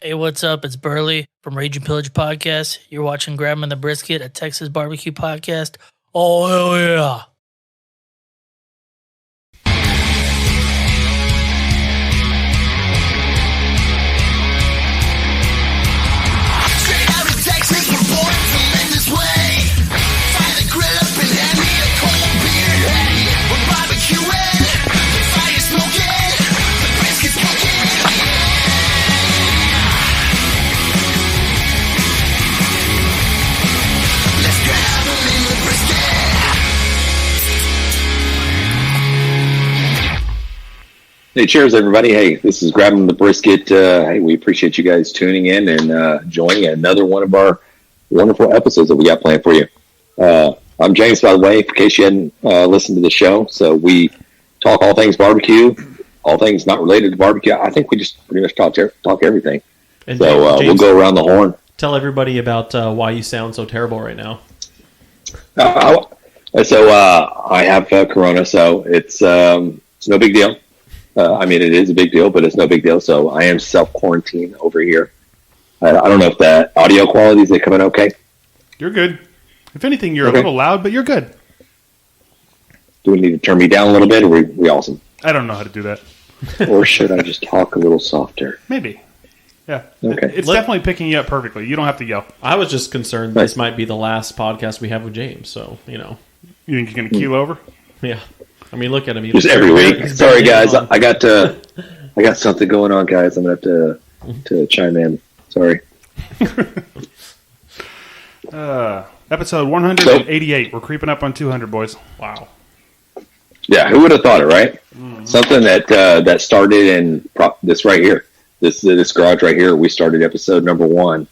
Hey, what's up? It's Burley from Rage and Pillage Podcast. You're watching Grabbing the Brisket, a Texas barbecue podcast. Oh, hell yeah. Hey, cheers, everybody. Hey, this is Grabbing the Brisket. Hey, we appreciate you guys tuning in and joining another one of our wonderful episodes that we got planned for you. I'm James, by the way, in case you hadn't listened to the show. So we talk all things barbecue, all things not related to barbecue. I think we just pretty much talk everything. And so James, we'll go around the horn. Tell everybody about why you sound so terrible right now. I have Corona, so it's no big deal. I mean, it is a big deal, but it's no big deal. So I am self-quarantined over here. I don't know if the audio quality is coming okay. You're good. If anything, you're a little loud, but you're good. Do we need to turn me down a little bit, or are we awesome? I don't know how to do that. Or should I just talk a little softer? Maybe. Yeah. Okay. It's definitely picking you up perfectly. You don't have to yell. I was just concerned this might be the last podcast we have with James, so, you know. You think you're going to keel over? Yeah. I mean, look at him. Just every week. Sorry, guys. I got something going on, guys. I'm going to have to chime in. Sorry. Episode 188. We're creeping up on 200, boys. Wow. Yeah, who would have thought it, right? Mm-hmm. Something that started in this right here. This garage right here. We started episode number 1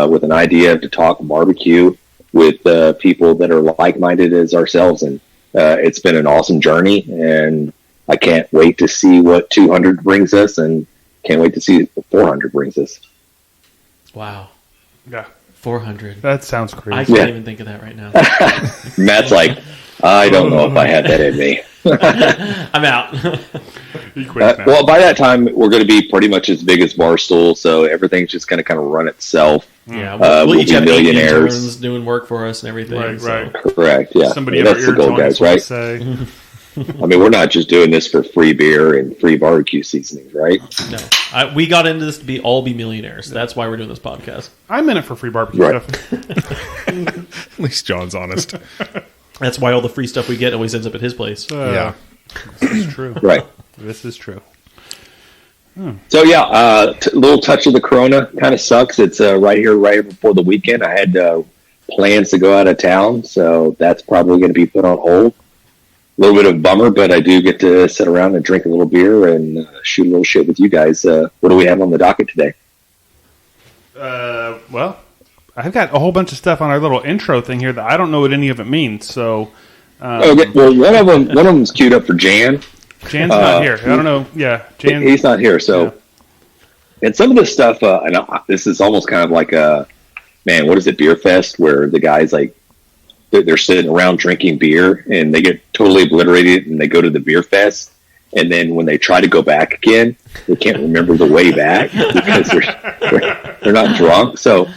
with an idea to talk barbecue with people that are like-minded as ourselves, and it's been an awesome journey, and I can't wait to see what 200 brings us, and can't wait to see what 400 brings us. Wow. Yeah. 400. That sounds crazy. I can't even think of that right now. Matt's like, I don't know if I had that in me. I'm out. Well, by that time, we're going to be pretty much as big as Barstool, so everything's just going to kind of run itself. Yeah, we'll each be have millionaires interns doing work for us and everything. Right. Correct, yeah. Somebody that's the goal, guys, right? Say. I mean, we're not just doing this for free beer and free barbecue seasonings, right? No. We got into this to all be millionaires. That's why we're doing this podcast. I'm in it for free barbecue stuff. At least John's honest. That's why all the free stuff we get always ends up at his place. Yeah. This is true. Right. This is true. So, yeah, a little touch of the Corona kind of sucks. It's right before the weekend. I had plans to go out of town, so that's probably going to be put on hold. A little bit of a bummer, but I do get to sit around and drink a little beer and shoot a little shit with you guys. What do we have on the docket today? Well, I've got a whole bunch of stuff on our little intro thing here that I don't know what any of it means. So, okay. Well, one of them's queued up for Jan. Jan's not here. I don't know. Yeah, Jan. He's not here. So, and some of this stuff, and this is almost kind of like a what is it, Beer Fest, where the guys like they're sitting around drinking beer and they get totally obliterated and they go to the Beer Fest, and then when they try to go back again, they can't remember the way back because they're not drunk. So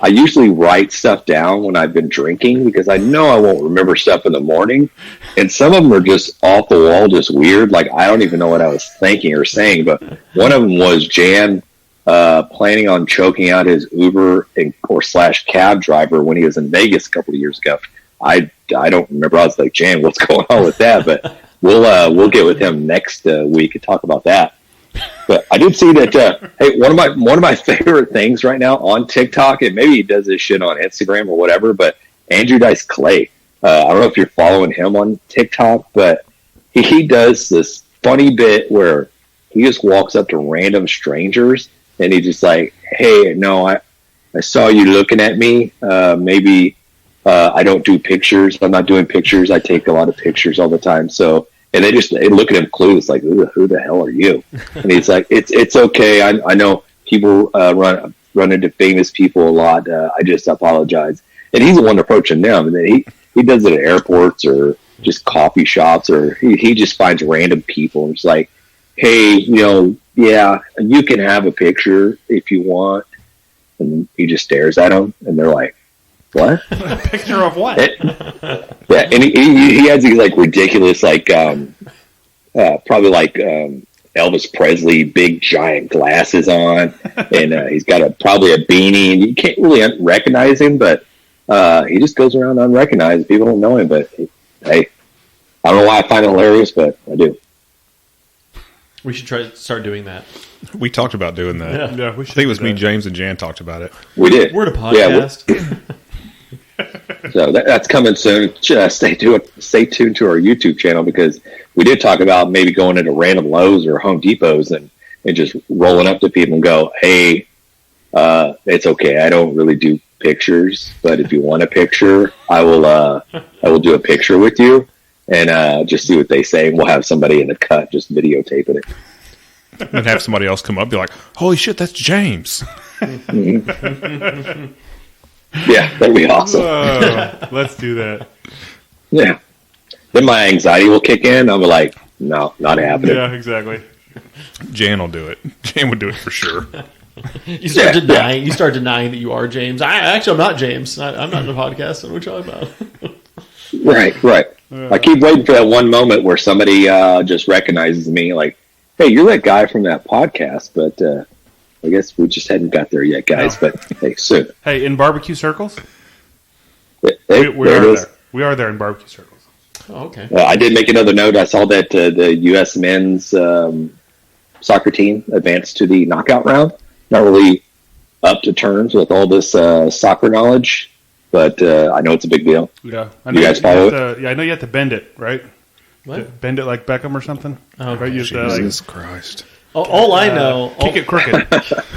I usually write stuff down when I've been drinking because I know I won't remember stuff in the morning. And some of them are just off the wall, just weird. Like, I don't even know what I was thinking or saying. But one of them was Jan planning on choking out his Uber or / cab driver when he was in Vegas a couple of years ago. I don't remember. I was like, Jan, what's going on with that? But we'll get with him next week and talk about that. But I did see that. Hey, one of my favorite things right now on TikTok, and maybe he does this shit on Instagram or whatever. But Andrew Dice Clay, I don't know if you're following him on TikTok, but he does this funny bit where he just walks up to random strangers and he just like, hey, no, I saw you looking at me. Maybe I don't do pictures. I'm not doing pictures. I take a lot of pictures all the time. So. And they look at him clueless, like, who the hell are you? And he's like, it's okay. I know people run into famous people a lot. I just apologize. And he's the one approaching them. And then he does it at airports or just coffee shops, or he just finds random people and it's like, hey, yeah, you can have a picture if you want. And he just stares at them, and they're like, what? A picture of what? Yeah, and he has these like ridiculous, like probably like Elvis Presley, big giant glasses on, and he's got probably a beanie, and you can't really recognize him, but he just goes around unrecognized. People don't know him, but hey, I don't know why I find it hilarious, but I do. We should try to start doing that. We talked about doing that. Yeah. We I think it was me, James, and Jan talked about it. We did. We're a podcast. So that's coming soon. Stay tuned to our YouTube channel, because we did talk about maybe going into random Lowe's or Home Depots and just rolling up to people and go, hey, it's okay. I don't really do pictures, but if you want a picture, I will do a picture with you, and just see what they say. And we'll have somebody in the cut just videotaping it. And have somebody else come up and be like, holy shit, that's James. Yeah, that'd be awesome. Let's do that. Yeah. Then my anxiety will kick in. I'll be like, no, not happening. Yeah, exactly. Jan will do it. Jan would do it for sure. You start denying. You start denying that you are James. I'm not James. I'm not in the podcast. What are we talking about? Right. I keep waiting for that one moment where somebody just recognizes me, like, hey, you're that guy from that podcast, but I guess we just hadn't got there yet, guys. No. But hey, soon. Hey, in barbecue circles, Hey, we there are it is. there. We are there in barbecue circles. Oh, okay. I did make another note. I saw that the U.S. men's soccer team advanced to the knockout round. Not really up to terms with all this soccer knowledge, but I know it's a big deal. Yeah, I You guys follow it? Yeah, I know you have to bend it, right? What? Bend it like Beckham or something. Oh, right? You have to, like, Jesus Christ. All I know, kick it crooked.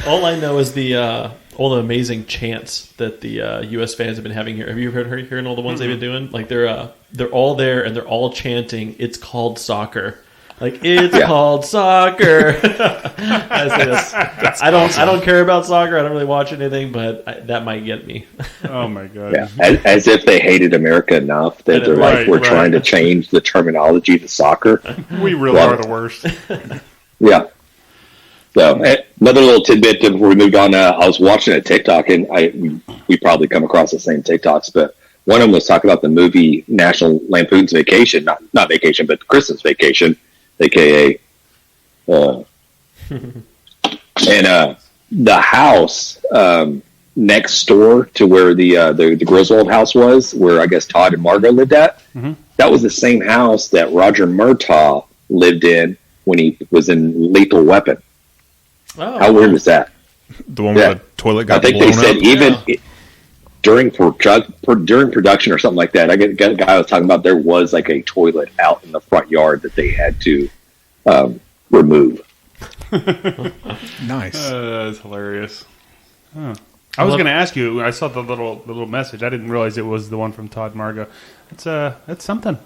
all I know is all the amazing chants that the U.S. fans have been having here. Have you heard all the ones they've been doing? Like they're all there and they're all chanting, "It's called soccer." Like, it's called soccer. I don't care about soccer. I don't really watch anything, but that might get me. Oh my god! Yeah, as if they hated America enough that they're like, we're trying to change the terminology to soccer. We really are the worst. Yeah. So another little tidbit before we moved on. I was watching a TikTok, and we probably come across the same TikToks, but one of them was talking about the movie National Lampoon's Vacation, not Vacation, but Christmas Vacation, aka. And the house next door to where the Griswold house was, where I guess Todd and Margot lived at, that was the same house that Roger Murtaugh lived in when he was in Lethal Weapon. Oh, How weird is that? The one where the toilet got I think blown they said up? even during production or something like that. I get a guy was talking about there was like a toilet out in the front yard that they had to remove. Nice. That's hilarious. Huh. I was going to ask you. I saw the little message. I didn't realize it was the one from Todd Margo. That's something.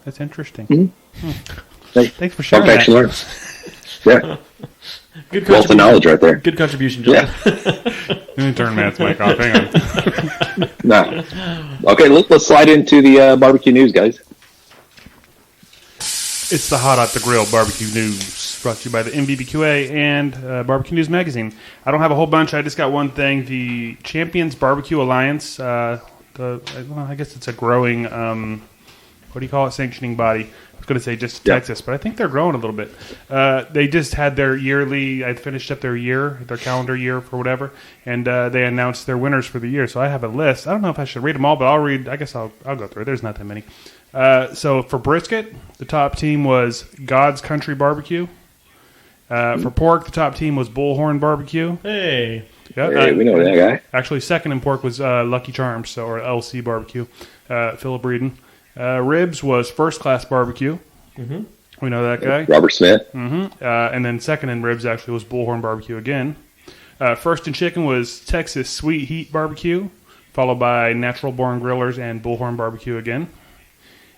That's interesting. Mm-hmm. Thanks for sharing Fun that. fact you learn. Yeah. good Wealth of knowledge right there. Good contribution, John. Yeah. Let me turn Matt's mic off. Hang on. No. Okay, let's slide into the barbecue news, guys. It's the Hot Off the Grill Barbecue News, brought to you by the NBBQA and Barbecue News Magazine. I don't have a whole bunch. I just got one thing. The Champions Barbecue Alliance, I guess it's a growing, what do you call it, sanctioning body. I was going to say just Texas, but I think they're growing a little bit. They just had their yearly, I finished up their calendar year for whatever, and they announced their winners for the year. So I have a list. I don't know if I should read them all, but I guess I'll go through it. There's not that many. So for brisket, the top team was God's Country Barbecue. For pork, the top team was Bullhorn Barbecue. Hey. Yeah, Hey, we know that guy. Actually, second in pork was Lucky Charms, or LC Barbecue, Philip Reedon. Ribs was First Class Barbecue. Mm-hmm. We know that guy. Robert Smith. Mm-hmm. And then second in ribs actually was Bullhorn Barbecue again. First in chicken was Texas Sweet Heat Barbecue, followed by Natural Born Grillers and Bullhorn Barbecue again.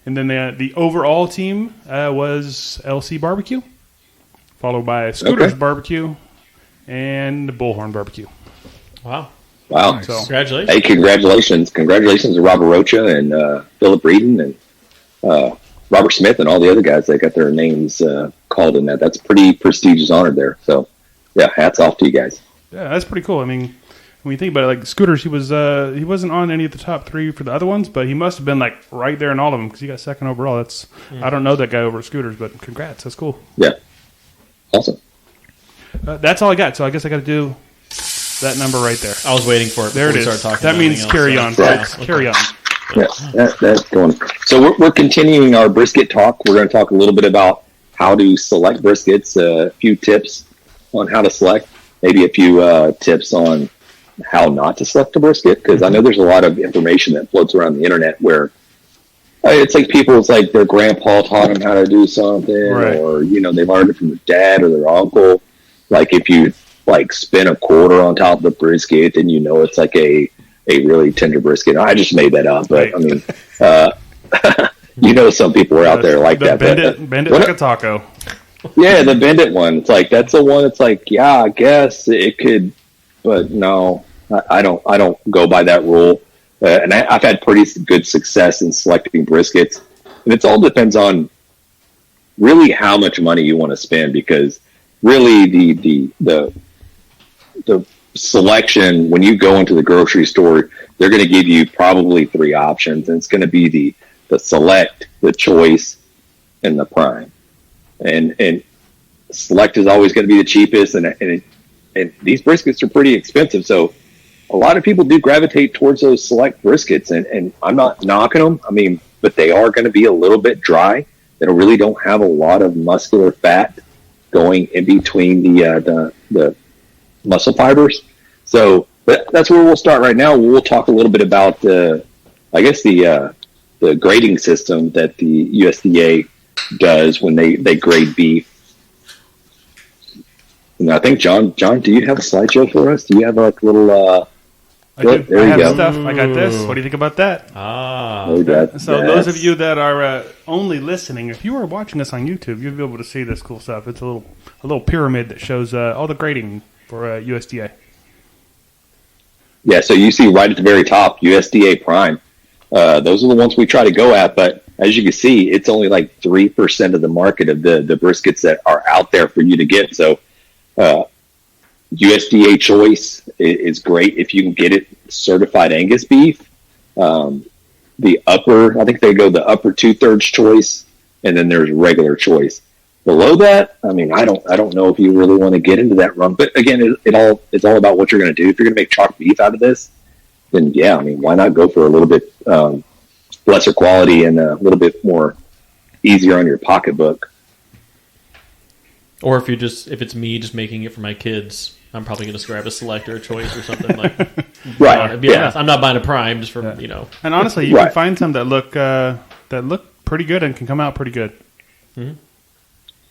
And then the overall team was LC Barbecue, followed by Scooters Barbecue and Bullhorn Barbecue. Wow. Wow. So, Congratulations. Hey, congratulations to Robert Rocha and Philip Reedon and Robert Smith and all the other guys that got their names called in that. That's a pretty prestigious honor there. So, yeah, hats off to you guys. Yeah, that's pretty cool. I mean, when you think about it, like Scooters, he wasn't on any of the top 3 for the other ones, but he must have been like right there in all of them because he got second overall. I don't know that guy over at Scooters, but congrats, that's cool. Yeah, awesome. That's all I got. So I guess I got to do that number right there. I was waiting for it. There it is. That means carry on, folks. Carry on. Yeah, that's going. So we're continuing our brisket talk. We're going to talk a little bit about how to select briskets, a few tips on how to select, maybe a few tips on how not to select a brisket, because I know there's a lot of information that floats around the internet where it's like it's like their grandpa taught them how to do something, right, or they learned it from their dad or their uncle. Like if you spin a quarter on top of the brisket, then it's like a really tender brisket. I just made that up, but right. I mean, some people are out there like that. Bend it like a taco. Yeah, the bend it one. It's like that's the one. It's like, yeah, I guess it could, but no, I don't go by that rule. And I've had pretty good success in selecting briskets, and it all depends on really how much money you want to spend, because really the selection, when you go into the grocery store, they're going to give you probably 3 options, and it's going to be the select, the choice, and the prime. And select is always going to be the cheapest, and these briskets are pretty expensive, so a lot of people do gravitate towards those select briskets, and I'm not knocking them. I mean, but they are going to be a little bit dry. They really don't have a lot of muscular fat going in between the muscle fibers. So that's where we'll start right now. We'll talk a little bit about the grading system that the USDA does when they grade beef. And I think John, do you have a slideshow for us? Do you have like a little? There you go. Stuff. I got this. What do you think about that? So those of you that are only listening, if you are watching us on YouTube, you'll be able to see this cool stuff. It's a little pyramid that shows all the grading for USDA. Yeah, so you see right at the very top, USDA Prime. Those are the ones we try to go at, but as you can see, it's only like 3% of the market of the briskets that are out there for you to get. So USDA choice is great if you can get it certified Angus beef. The upper, I think they go the upper 2/3 choice, and then there's regular choice. Below that, I mean, I don't know if you really want to get into that run. But again, it's all about what you're going to do. If you're going to make chalk beef out of this, then yeah, I mean, why not go for a little bit lesser quality and a little bit more easier on your pocketbook. Or if it's me just making it for my kids, I'm probably going to grab a select or a choice or something like. Right. Yeah. I'm not buying a prime just for And honestly, you can find some that look pretty good and can come out pretty good. Mm-hmm.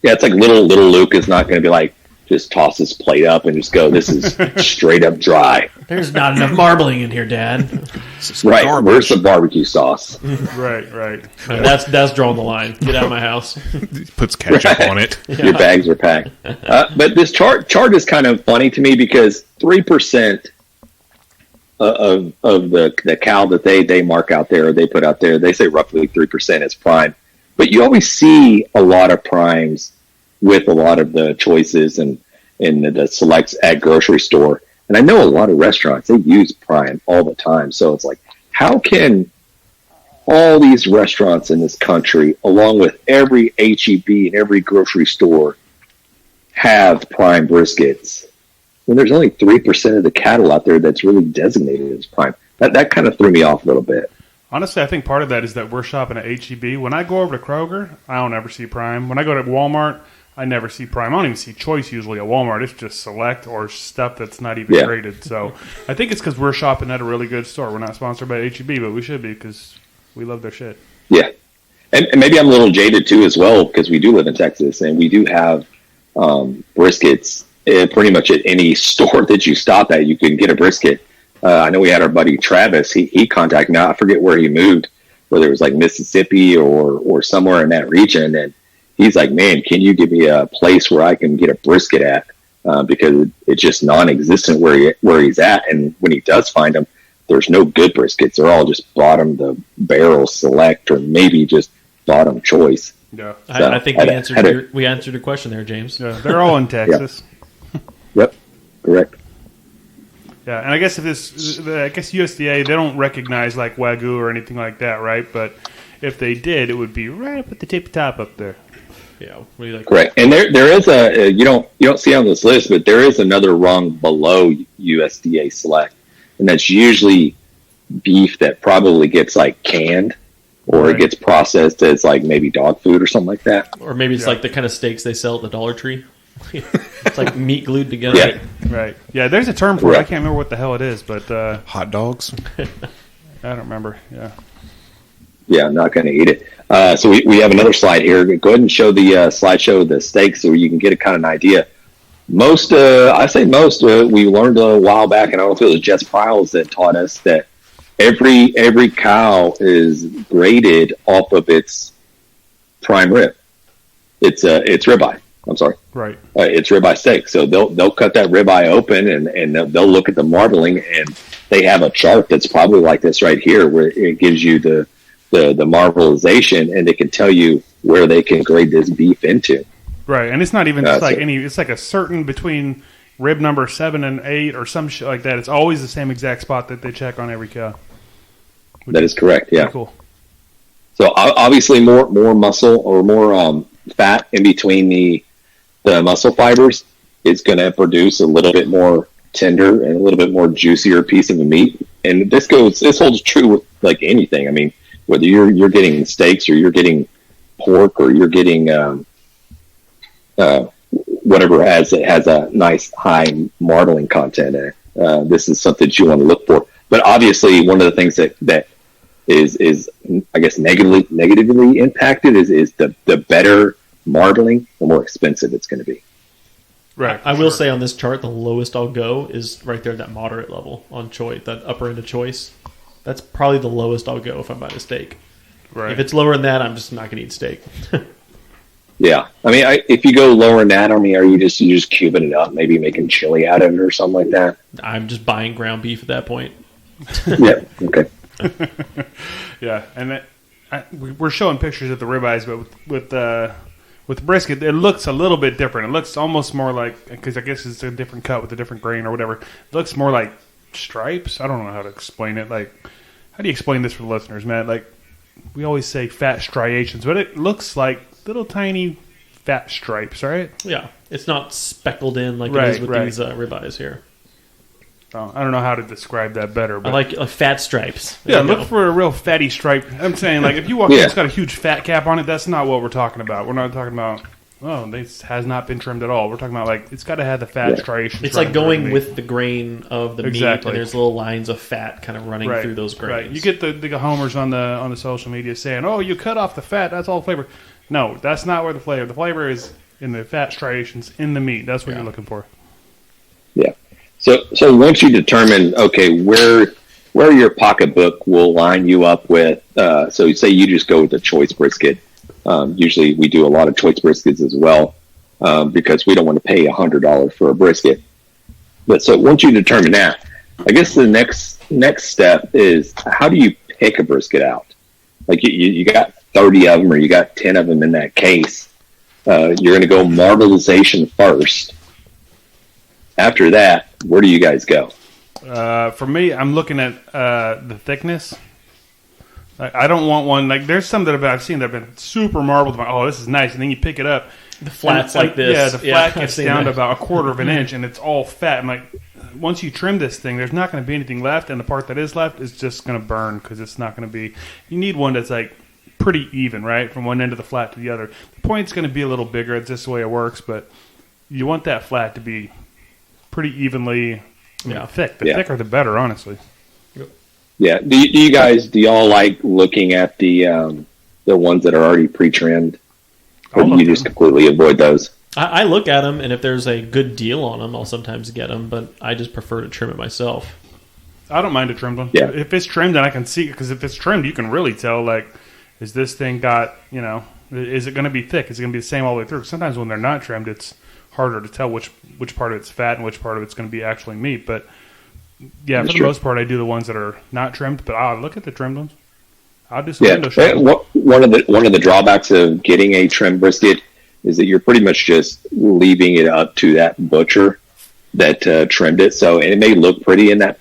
Yeah, it's like little Luke is not going to be like just toss his plate up and just go, this is straight up dry. There's not enough marbling in here, Dad. Right. Garbage. Where's the barbecue sauce? Right. That's drawing the line. Get out of my house. Puts ketchup on it. Yeah. Your bags are packed. But this chart is kind of funny to me because 3% of the cow that they mark out there or they put out there, they say roughly 3% is prime. But you always see a lot of primes with a lot of the choices and the selects at grocery store. And I know a lot of restaurants, they use prime all the time. So it's like, how can all these restaurants in this country, along with every H-E-B and every grocery store, have prime briskets when there's only 3% of the cattle out there that's really designated as prime? That kind of threw me off a little bit. Honestly, I think part of that is that we're shopping at H-E-B. When I go over to Kroger, I don't ever see prime. When I go to Walmart, I never see prime. I don't even see choice usually at Walmart. It's just select or stuff that's not even graded. So I think it's because we're shopping at a really good store. We're not sponsored by H-E-B, but we should be because we love their shit. Yeah. And maybe I'm a little jaded too as well because we do live in Texas and we do have briskets pretty much at any store that you stop at. You can get a brisket. I know we had our buddy Travis. He contacted me. I forget where he moved, whether it was like Mississippi or somewhere in that region. And he's like, man, can you give me a place where I can get a brisket at? Because it's just non-existent where he's at. And when he does find them, there's no good briskets. They're all just bottom the barrel select or maybe just bottom choice. Yeah. So, I think we answered your question there, James. Yeah, they're all in Texas. Yep, correct. Yeah, and I guess USDA, they don't recognize like Wagyu or anything like that, right? But if they did, it would be right up at the tip top up there. Yeah, what do you like? Correct. And there is you don't see on this list, but there is another rung below USDA select, and that's usually beef that probably gets like canned, or it gets processed as like maybe dog food or something like that. Or maybe it's like the kind of steaks they sell at the Dollar Tree. It's like meat glued together. Right. Yeah, there's a term for it. I can't remember what the hell it is, but Hot dogs. I don't remember. Yeah. Yeah, I'm not going to eat it. So we have another slide here. Go ahead and show the slideshow of the steaks so you can get a kind of an idea. Most, I say most, we learned a while back, and I don't know if it was Jess Piles that taught us that every cow is graded off of its prime rib. It's ribeye. I'm sorry. Right. It's ribeye steak. So they'll cut that ribeye open and they'll look at the marbling, and they have a chart that's probably like this right here, where it gives you the marbleization, and they can tell you where they can grade this beef into. Right, and it's not even just like any. It's like a certain between rib number 7 and 8 or some shit like that. It's always the same exact spot that they check on every cow. That is correct. Yeah. Cool. So obviously more muscle or more fat in between the muscle fibers is going to produce a little bit more tender and a little bit more juicier piece of the meat. And this holds true with like anything. I mean, whether you're getting steaks or you're getting pork or you're getting whatever has a nice high marbling content in it. This is something that you want to look for. But obviously, one of the things that is I guess negatively impacted is the better marbling, the more expensive it's going to be. Right. I will say on this chart, the lowest I'll go is right there at that moderate level on choice, that upper end of choice. That's probably the lowest I'll go if I'm buying a steak. Right. If it's lower than that, I'm just not going to eat steak. Yeah, I mean, if you go lower than that, I mean, are you just cubing it up, maybe making chili out of it or something like that? I'm just buying ground beef at that point. Yeah. Okay. Yeah, and we're showing pictures of the ribeyes, but with brisket, it looks a little bit different. It looks almost more like, because I guess it's a different cut with a different grain or whatever. It looks more like stripes. I don't know how to explain it. Like, how do you explain this for the listeners, Matt? Like, we always say fat striations, but it looks like little tiny fat stripes, right? Yeah, it's not speckled in like Right, it is with right. these ribeyes here. Oh, I don't know how to describe that better. But I like fat stripes. yeah, There you look go. for a real fatty stripe. I'm saying, like, if you walk in, it's got a huge fat cap on it. That's not what we're talking about. We're not talking about, oh, this has not been trimmed at all. We're talking about, like, it's got to have the fat striations. It's running like through going the with the grain of the meat, Exactly. and there's little lines of fat kind of running through those grains. Right. You get the homers on the social media saying, "Oh, you cut off the fat. That's all flavor." No, that's not where the flavor. The flavor is in the fat striations in the meat. That's what you're looking for. Yeah. So once you determine, okay, where your pocketbook will line you up with, so say you just go with the choice brisket. Usually we do a lot of choice briskets as well, because we don't want to pay $100 for a brisket. But so once you determine that, I guess the next step is, how do you pick a brisket out? Like you got 30 of them or you got 10 of them in that case. You're going to go marbleization first. After that, where do you guys go? For me, I'm looking at the thickness. I don't want one like, there's some that I've seen that have been super marbled. I'm like, oh, this is nice, and then you pick it up. The flat's and, like this. Yeah, the flat gets I've down seen to that. about a quarter of an inch, and it's all fat. I'm like, once you trim this thing, there's not going to be anything left, and the part that is left is just going to burn because it's not going to be. You need one that's like pretty even, right, from one end of the flat to the other. The point's going to be a little bigger. It's just the way it works, but you want that flat to be pretty evenly thick. The thicker, the better, honestly. Yeah. Do y'all like looking at the ones that are already pre-trimmed, or do you just completely avoid those? I look at them, and if there's a good deal on them, I'll sometimes get them, but I just prefer to trim it myself. I don't mind a trimmed one. Yeah. If it's trimmed, then I can see, because if it's trimmed, you can really tell, like, is this thing got, is it going to be thick? Is it going to be the same all the way through? Sometimes when they're not trimmed, it's harder to tell which part of it's fat and which part of it's going to be actually meat. But, yeah, for the most part, I do the ones that are not trimmed, but I'll look at the trimmed ones. I'll do some Yeah, window shopping. one of the drawbacks of getting a trim brisket is that you're pretty much just leaving it up to that butcher that trimmed it. So it may look pretty in that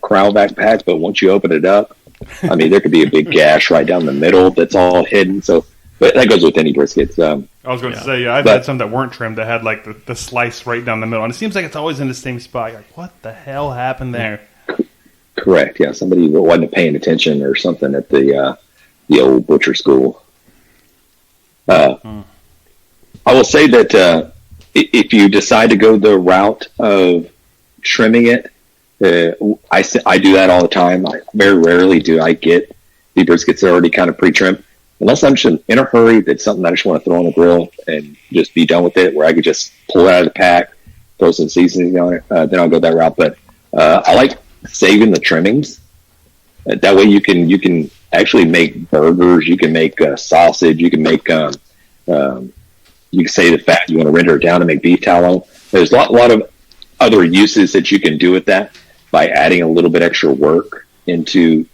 crown back patch, but once you open it up, I mean, there could be a big gash right down the middle that's all hidden. So, but that goes with any briskets. I was going to say, I've had some that weren't trimmed that had like the slice right down the middle, and it seems like it's always in the same spot. You're like, what the hell happened there? Correct. Yeah, somebody wasn't paying attention or something at the old butcher school. I will say that if you decide to go the route of trimming it, I do that all the time. Very rarely do I get the briskets that are already kind of pre-trimmed. Unless I'm just in a hurry, that's something I just want to throw on the grill and just be done with it, where I could just pull it out of the pack, throw some seasoning on it, then I'll go that route. But I like saving the trimmings. That way you can actually make burgers, you can make sausage, you can make you can save the fat, you want to render it down and make beef tallow. There's a lot of other uses that you can do with that by adding a little bit extra work into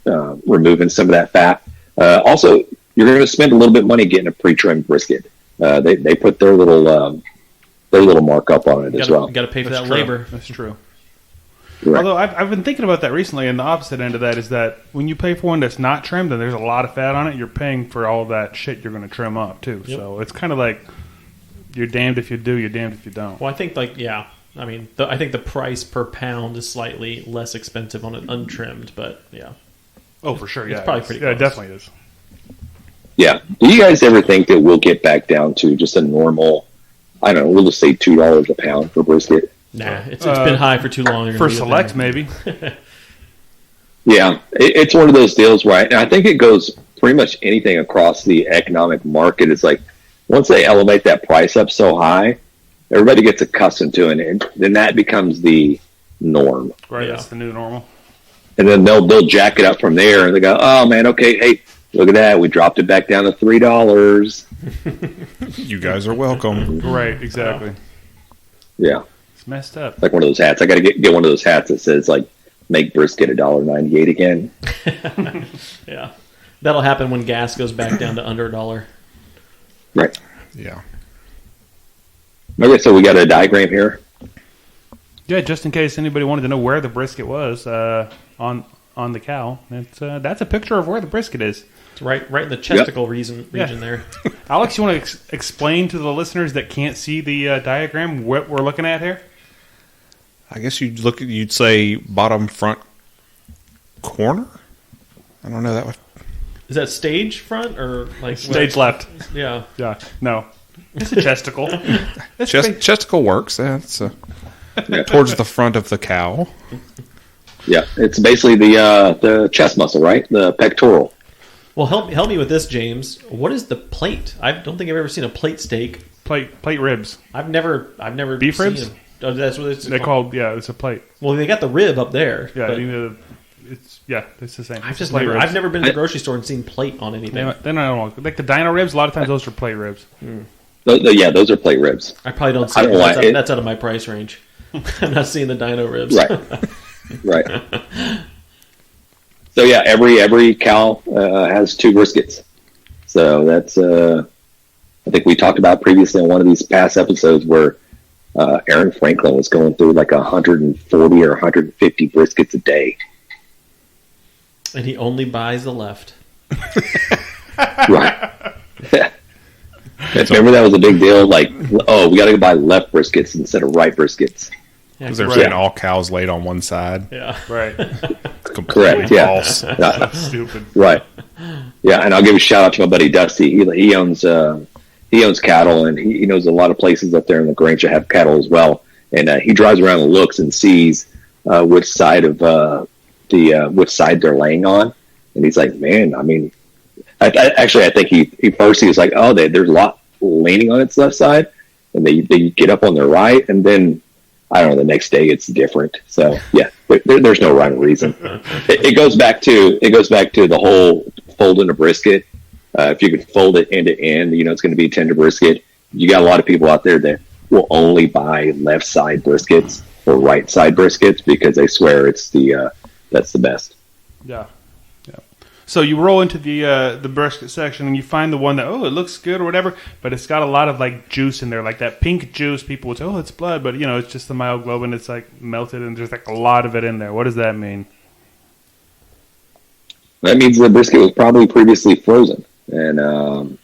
removing some of that fat. Also, you're going to spend a little bit of money getting a pre-trimmed brisket. They put their little markup on it as well. You got to pay for That's that true. labor. That's true. Correct. Although I've been thinking about that recently, and the opposite end of that is that when you pay for one that's not trimmed and there's a lot of fat on it, you're paying for all that shit you're going to trim up too. Yep. So it's kind of like you're damned if you do, you're damned if you don't. Well, I think I mean, I think the price per pound is slightly less expensive on an untrimmed, but yeah. Oh, for sure. It's Yeah, probably pretty yeah, it close. definitely is. Yeah. Do you guys ever think that we'll get back down to just a normal, I don't know, we'll just say $2 a pound for brisket? Nah, it's been high for too long. For select, maybe. Yeah. It's one of those deals where and I think it goes pretty much anything across the economic market. It's like once they elevate that price up so high, everybody gets accustomed to it, and then that becomes the norm. Right, Yeah. that's the new normal. And then they'll jack it up from there, and they go, "Oh man, okay, hey, look at that, we dropped it back down to $3." You guys are welcome. Right, exactly. Yeah, It's messed up. like one of those hats. I got to get one of those hats that says like "Make brisket $1.98 again." Yeah, that'll happen when gas goes back down to under $1. Right. Yeah. Okay, so we got a diagram here. Yeah, just in case anybody wanted to know where the brisket was on the cow, that's a picture of where the brisket is. It's right in the chesticle region Yeah. there. Alex, you want to explain to the listeners that can't see the diagram what we're looking at here? I guess you'd say bottom front corner. I don't know that one. Is that stage front or like Stage left. Yeah. Yeah, no. It's a chesticle. Chesticle works. That's towards the front of the cow. Yeah, it's basically the chest muscle, right? The pectoral. Well, help me with this, James. What is the plate? I don't think I've ever seen a plate steak. Plate ribs. I've never Beef seen ribs? them. Oh, that's what it's They're called. Yeah, it's a plate. Well, they got the rib up there. Yeah, but it's the same. I've It's just plate ribs. I've never been to the grocery store and seen plate on anything. They're not like the dino ribs. A lot of times those are plate ribs. Yeah, those are plate ribs. I probably don't see I don't know it. why That's out of my price range. I'm not seeing the dino ribs. Right. Right. So yeah, every cow has 2 briskets. So that's I think we talked about previously on one of these past episodes where Aaron Franklin was going through like 140 or 150 briskets a day. And he only buys the left. Right. Remember that was a big deal? Like, oh, we got to buy left briskets instead of right briskets. Because they're Right. saying all cows laid on one side. Yeah. Right. It's completely Correct, yeah. false. Yeah. Stupid. Right. Yeah, and I'll give a shout out to my buddy Dusty. He owns cattle, and he knows a lot of places up there in the Grange that have cattle as well. And he drives around and looks and sees which side of which side they're laying on. And he's like, man, I mean, I think he first he was like, oh, there's a lot leaning on its left side, and they get up on their right, and then I don't know, the next day it's different. So yeah, there's no rhyme or reason. It goes back to the whole folding a brisket. If you could fold it end to end, it's going to be a tender brisket. You got a lot of people out there that will only buy left side briskets or right side briskets because they swear it's that's the best. Yeah. So you roll into the brisket section and you find the one that, it looks good or whatever, but it's got a lot of like juice in there, like that pink juice. People would say, it's blood, but it's just the myoglobin. It's like melted and there's like a lot of it in there. What does that mean? That means the brisket was probably previously frozen. And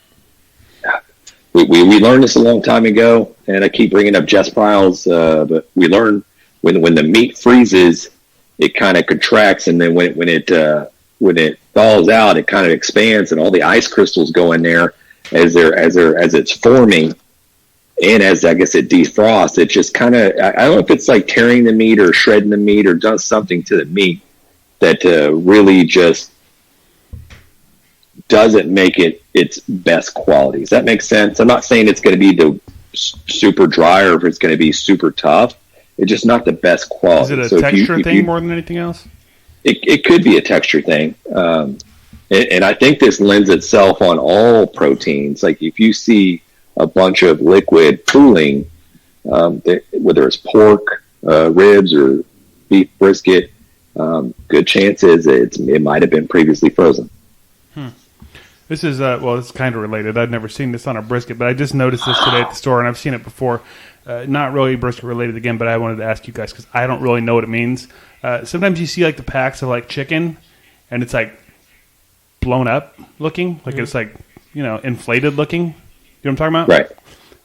we learned this a long time ago, and I keep bringing up Jess Piles, but we learned when the meat freezes, it kind of contracts, and then when it thaws out, it kind of expands, and all the ice crystals go in there as it's forming, and as I guess it defrosts. It just kind of, I don't know if it's like tearing the meat or shredding the meat or does something to the meat that really just doesn't make it its best quality. Does that make sense? I'm not saying it's going to be the super dry or if it's going to be super tough. It's just not the best quality. Is it a texture thing more than anything else? It could be a texture thing. And I think this lends itself on all proteins. Like if you see a bunch of liquid pooling, whether it's pork, ribs, or beef brisket, good chances it might have been previously frozen. This is, it's kind of related. I've never seen this on a brisket, but I just noticed this today at the store, and I've seen it before. Not really brisket related again, but I wanted to ask you guys because I don't really know what it means. Sometimes you see like the packs of like chicken, and it's like blown up looking, like it's like inflated looking. You know what I'm talking about? Right.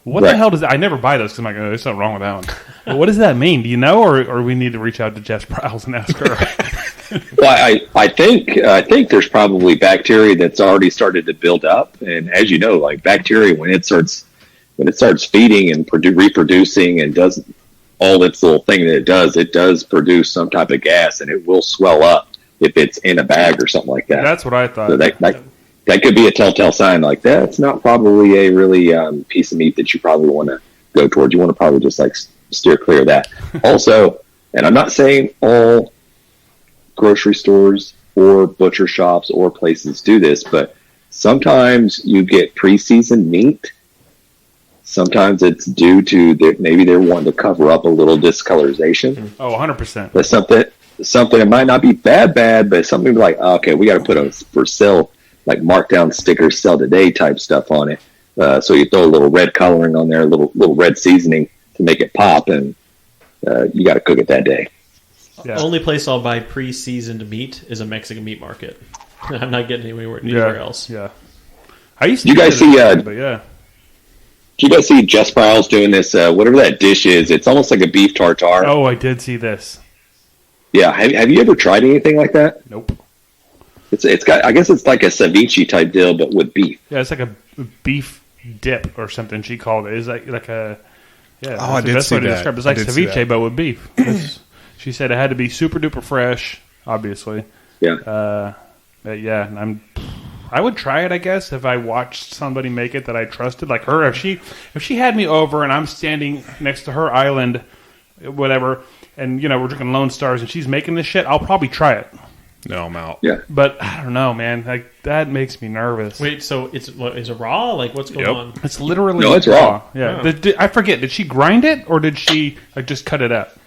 What the hell does that? I never buy those because I'm like, there's something wrong with that one. But what does that mean? Do you know, or we need to reach out to Jess Prowls and ask her? Well, I think there's probably bacteria that's already started to build up, and as you know, like bacteria when it starts feeding and reproducing and does all its little thing that it does produce some type of gas, and it will swell up if it's in a bag or something like that. That's what I thought. So that could be a telltale sign. Like that's not probably a really piece of meat that you probably want to go towards. You want to probably just like steer clear of that. Also, and I'm not saying all grocery stores or butcher shops or places do this, but sometimes you get pre-seasoned meat. Sometimes it's due to maybe they're wanting to cover up a little discolorization. Oh, 100%. That's something that might not be bad, but something like, okay, we got to put a for sale, like markdown stickers, sell today type stuff on it. So you throw a little red coloring on there, a little red seasoning to make it pop, and you got to cook it that day. Yeah. Only place I'll buy pre-seasoned meat is a Mexican meat market. I'm not getting anywhere else. Yeah. I used to. You guys see? But yeah. Do you guys see Jess Piles doing this? Whatever that dish is, it's almost like a beef tartare. Oh, I did see this. Yeah. Have you ever tried anything like that? Nope. It's got. I guess it's like a ceviche type deal, but with beef. Yeah, it's like a beef dip or something. She called it. It's like a. Yeah. Oh, I did see that. It's like ceviche, but with beef. She said it had to be super duper fresh, obviously. Yeah. Yeah, I would try it, I guess, if I watched somebody make it that I trusted, like her. If she had me over and I'm standing next to her island, whatever, and we're drinking Lone Stars and she's making this shit, I'll probably try it. No, I'm out. Yeah. But I don't know, man. Like that makes me nervous. Wait, so is it raw? Like what's going on? It's literally no, it's raw. Yeah. I forget. Did she grind it or did she just cut it up?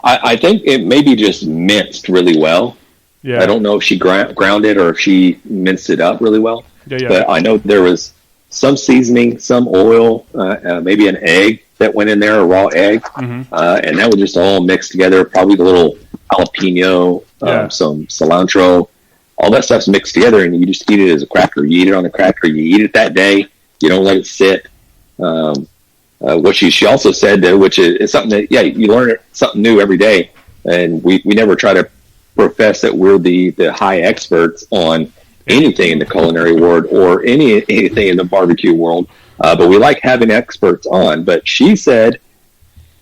I think it maybe just minced really well. Yeah. I don't know if she ground it or if she minced it up really well. Yeah. But I know there was some seasoning, some oil, maybe an egg that went in there, a raw egg, and that was just all mixed together. Probably a little jalapeno, some cilantro, all that stuff's mixed together, and you just eat it as a cracker. You eat it on a cracker. You eat it that day. You don't let it sit. What she also said, which is something that, you learn something new every day. And we never try to profess that we're the high experts on anything in the culinary world or anything in the barbecue world. But we like having experts on. But she said,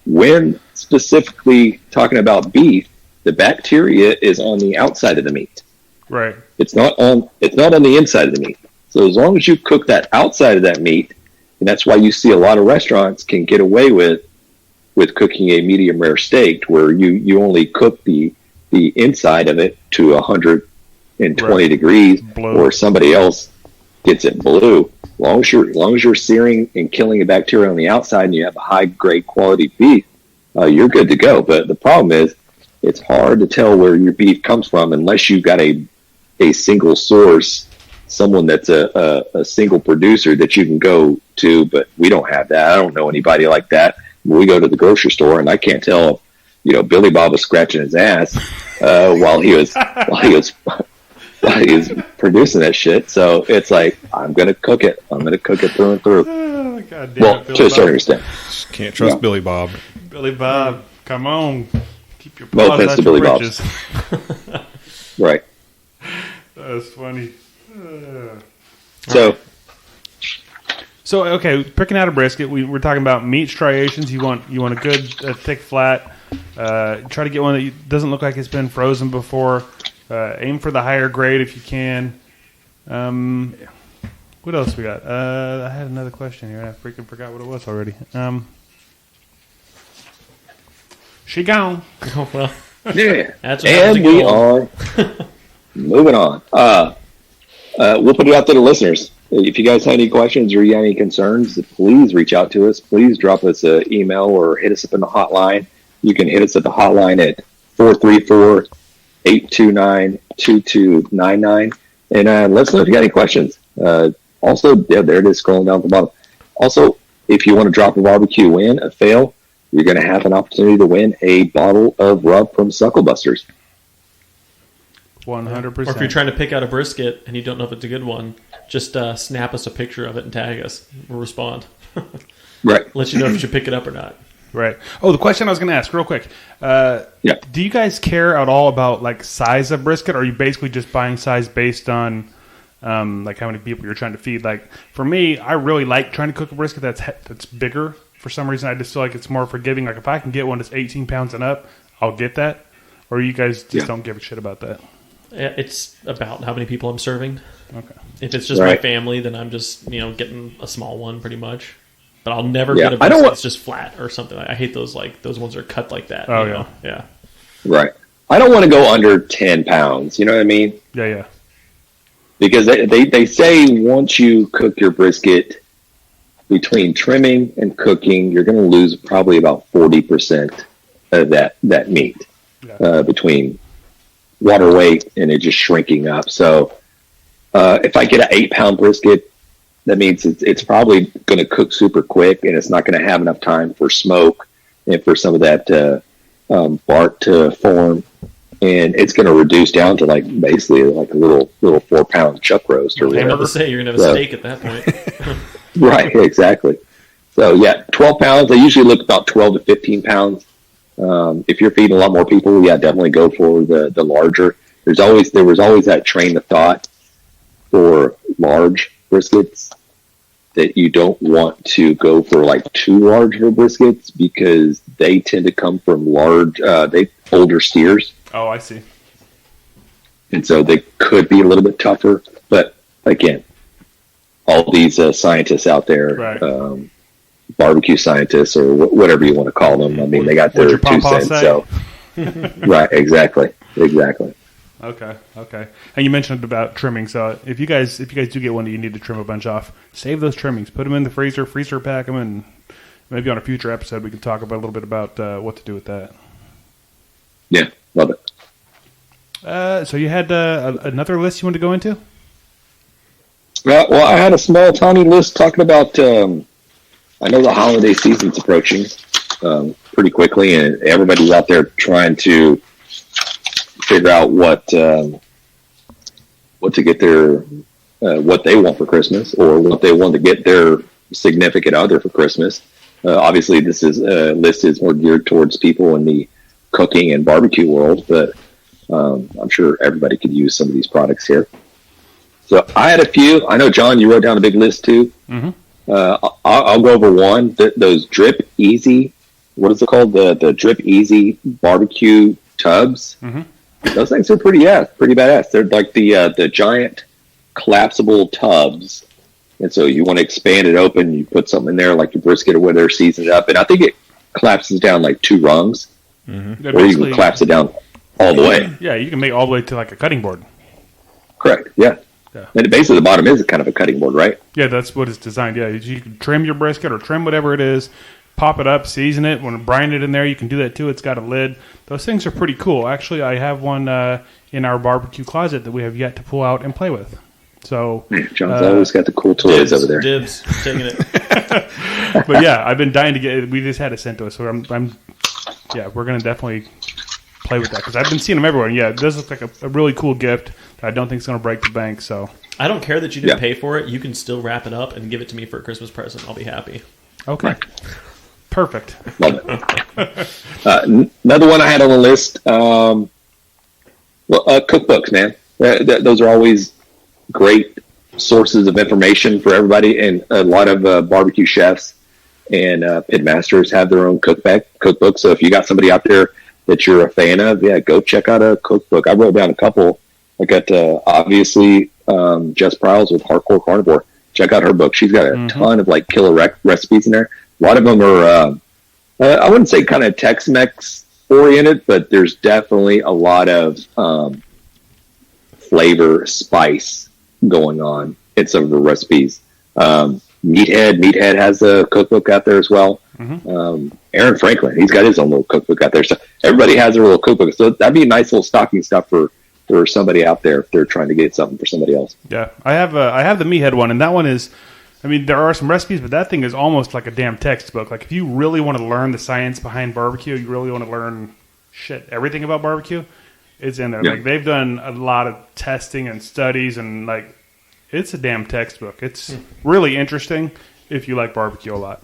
when specifically talking about beef, the bacteria is on the outside of the meat. Right. It's not on the inside of the meat. So as long as you cook that outside of that meat, and that's why you see a lot of restaurants can get away with cooking a medium rare steak where you only cook the inside of it to 120 degrees, blue. Or somebody else gets it blue. As long as you're searing and killing the bacteria on the outside and you have a high grade quality beef, you're good to go. But the problem is it's hard to tell where your beef comes from unless you've got a a single source, someone that's a single producer that you can go to, but we don't have that. I don't know anybody like that. We go to the grocery store, and I can't tell, Billy Bob was scratching his ass while he was producing that shit. So it's like, I'm gonna cook it. I'm gonna cook it through and through. Oh, God damn Well, it, Billy to a Bob. certain extent. Just can't trust Yeah. Billy Bob. Billy Bob, come on. Keep your No paws offense out to your Billy Bob's. britches. Right. That's funny. So, okay, picking out a brisket. We're talking about meat striations. You want a good, thick flat. Try to get one that doesn't look like it's been frozen before. Aim for the higher grade if you can. What else we got? I had another question here. I freaking forgot what it was already. She gone. Oh, well, yeah. That's what happens And to we go are moving on. We'll put it out to the listeners. If you guys have any questions or you have any concerns, please reach out to us. Please drop us an email or hit us up in the hotline. You can hit us at the hotline at 434-829-2299. And let us know if you got any questions. Also, there it is, scrolling down at the bottom. Also, if you want to drop a barbecue win, a fail, you're going to have an opportunity to win a bottle of rub from Sucklebusters. 100%. Or if you're trying to pick out a brisket and you don't know if it's a good one, just snap us a picture of it and tag us. We'll respond. Right. Let you know if you should pick it up or not. Right. Oh, the question I was going to ask real quick. Yeah. Do you guys care at all about like size of brisket, or are you basically just buying size based on like how many people you're trying to feed? Like for me, I really like trying to cook a brisket that's bigger. For some reason, I just feel like it's more forgiving. Like if I can get one that's 18 pounds and up, I'll get that. Or you guys just don't give a shit about that? It's about how many people I'm serving. Okay. If it's just my Right. family, then I'm just getting a small one pretty much. But I'll never Yeah, get a I brisket don't that's just flat or something. I hate those those ones that are cut like that. Oh, you know? Yeah. Right. I don't want to go under 10 pounds. You know what I mean? Yeah. Because they say once you cook your brisket, between trimming and cooking, you're going to lose probably about 40% of that meat between water weight and it just shrinking up. So if I get an 8-pound brisket, that means it's probably going to cook super quick, and it's not going to have enough time for smoke and for some of that bark to form. And it's going to reduce down to basically a little 4-pound chuck roast or I was whatever. about to say, you're going to have a steak at that point. Right, exactly. So, 12 pounds. They usually look about 12 to 15 pounds. If you're feeding a lot more people, definitely go for the larger. There was always that train of thought for large briskets that you don't want to go for too large for briskets because they tend to come from older steers. Oh, I see. And so they could be a little bit tougher. But again, all these scientists out there, Right. Barbecue scientists or whatever you want to call them. I mean, they got What'd their your 2 papa cents. say? So, right, exactly. Okay. And you mentioned about trimming. So if you guys do get one that you need to trim a bunch off, save those trimmings. Put them in the freezer pack them, and maybe on a future episode we can talk about a little bit about what to do with that. Yeah, love it. So you had another list you wanted to go into? Well, I had a small, tiny list talking about. I know the holiday season's approaching pretty quickly, and everybody's out there trying to figure out what to get their what they want for Christmas or what they want to get their significant other for Christmas. Obviously, this list is more geared towards people in the cooking and barbecue world, but I'm sure everybody could use some of these products here. So I had a few. I know, John, you wrote down a big list too. Mm-hmm. I'll go over one. Those Drip Easy, what is it called? The Drip Easy barbecue tubs. Mm-hmm. Those things are pretty badass. They're like the giant collapsible tubs. And so you want to expand it open. You put something in there like your brisket or whatever, season it up. And I think it collapses down 2 rungs. Mm-hmm. Or you can collapse it down all the way. Yeah, you can make it all the way to a cutting board. Correct. Yeah. And basically the bottom is kind of a cutting board, right? Yeah, that's what it's designed. Yeah, you can trim your brisket or trim whatever it is, pop it up, season it. Want to brine it in there, you can do that too. It's got a lid. Those things are pretty cool. Actually, I have one in our barbecue closet that we have yet to pull out and play with. So John's always got the cool toys over there. Dibs, taking it. But yeah, I've been dying to get it. We just had it sent to us, so we're going to definitely play with that because I've been seeing them everywhere. And yeah, it does look like a really cool gift that I don't think is going to break the bank. So I don't care that you didn't pay for it. You can still wrap it up and give it to me for a Christmas present. I'll be happy. Okay. Right. Perfect. Love it. Another one I had on the list. Cookbooks, man. Those are always great sources of information for everybody, and a lot of barbecue chefs and pit masters have their own cookbook. So if you got somebody out there that you're a fan of, go check out a cookbook. I wrote down a couple. I got obviously Jess Prowls with Hardcore Carnivore. Check out her book. She's got a ton of like killer recipes in there. A lot of them are I wouldn't say kind of Tex-Mex oriented, but there's definitely a lot of flavor, spice going on in some of the recipes. Meathead has a cookbook out there as well. Aaron Franklin, he's got his own little cookbook out there. So everybody has their little cookbook. So that'd be a nice little stocking stuff for somebody out there if they're trying to get something for somebody else. Yeah, I have the Meathead one, and that one is, I mean, there are some recipes, but that thing is almost like a damn textbook. Like if you really want to learn the science behind barbecue, you really want to learn everything about barbecue, it's in there. Yeah. Like they've done a lot of testing and studies, and like it's a damn textbook. It's really interesting if you like barbecue a lot.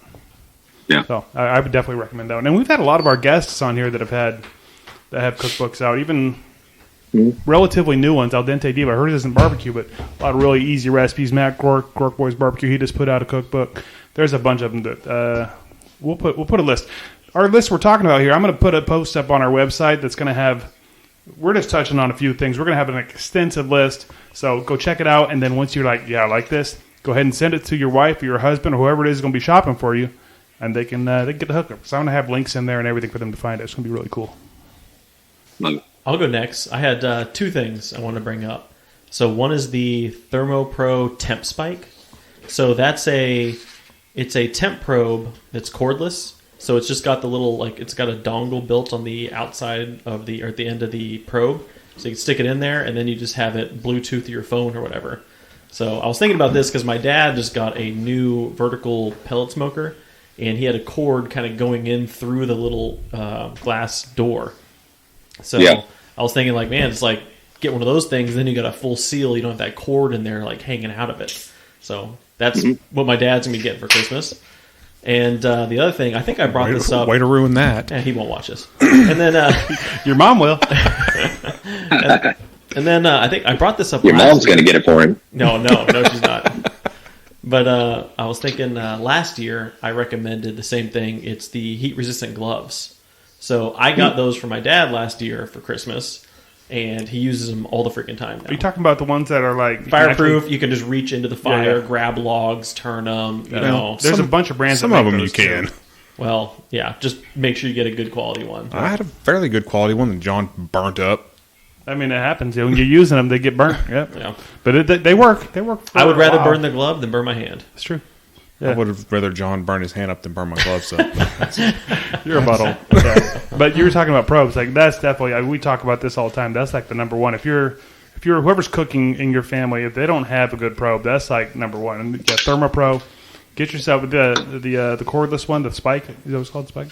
Yeah. So I would definitely recommend that one. And we've had a lot of our guests on here that have cookbooks out, even relatively new ones. Al Dente Diva, I heard it isn't barbecue, but a lot of really easy recipes. Matt Gork Boys Barbecue, he just put out a cookbook. There's a bunch of them that we'll put a list. Our list we're talking about here, I'm going to put a post up on our website that's going to have, we're just touching on a few things. We're going to have an extensive list, so go check it out. And then once you're like, yeah, I like this, go ahead and send it to your wife or your husband or whoever it is going to be shopping for you, and they can get the hookup. So I'm going to have links in there and everything for them to find it. It's going to be really cool. I'll go next. I had two things I want to bring up. So one is the ThermoPro Temp Spike. So it's a temp probe that's cordless. So it's just got the little, like, it's got a dongle built on the outside of or at the end of the probe. So you can stick it in there, and then you just have it Bluetooth your phone or whatever. So I was thinking about this because my dad just got a new vertical pellet smoker, and he had a cord kind of going in through the little glass door. So I was thinking, like, man, it's like, get one of those things, then you got a full seal. You don't have that cord in there, like, hanging out of it. So that's what my dad's going to be getting for Christmas. And the other thing, I think I brought this up. Way to ruin that. He won't watch this. And then your mom will. and then I think I brought this up. Your mom's going to get it for him. No, she's not. But I was thinking last year I recommended the same thing. It's the heat-resistant gloves. So I got those for my dad last year for Christmas, and he uses them all the freaking time now. Are you talking about the ones that are like fireproof? You can just reach into the fire, grab logs, turn them. You know, there's a bunch of brands. Some of them you can. Too. Well, yeah, just make sure you get a good quality one. I had a fairly good quality one that John burnt up. I mean, it happens. When you're using them, they get burnt. Yep. Yeah. But they work. They work. I would rather burn the glove than burn my hand. It's true. Yeah. I would have rather John burn his hand up than burn my gloves up. You're a butthole. Yeah. But you were talking about probes. Like that's definitely. We talk about this all the time. That's like the number one. If you're whoever's cooking in your family, if they don't have a good probe, that's like number one. And yeah, ThermoPro. Get yourself the cordless one, the Spike. Is that what it's called, Spike?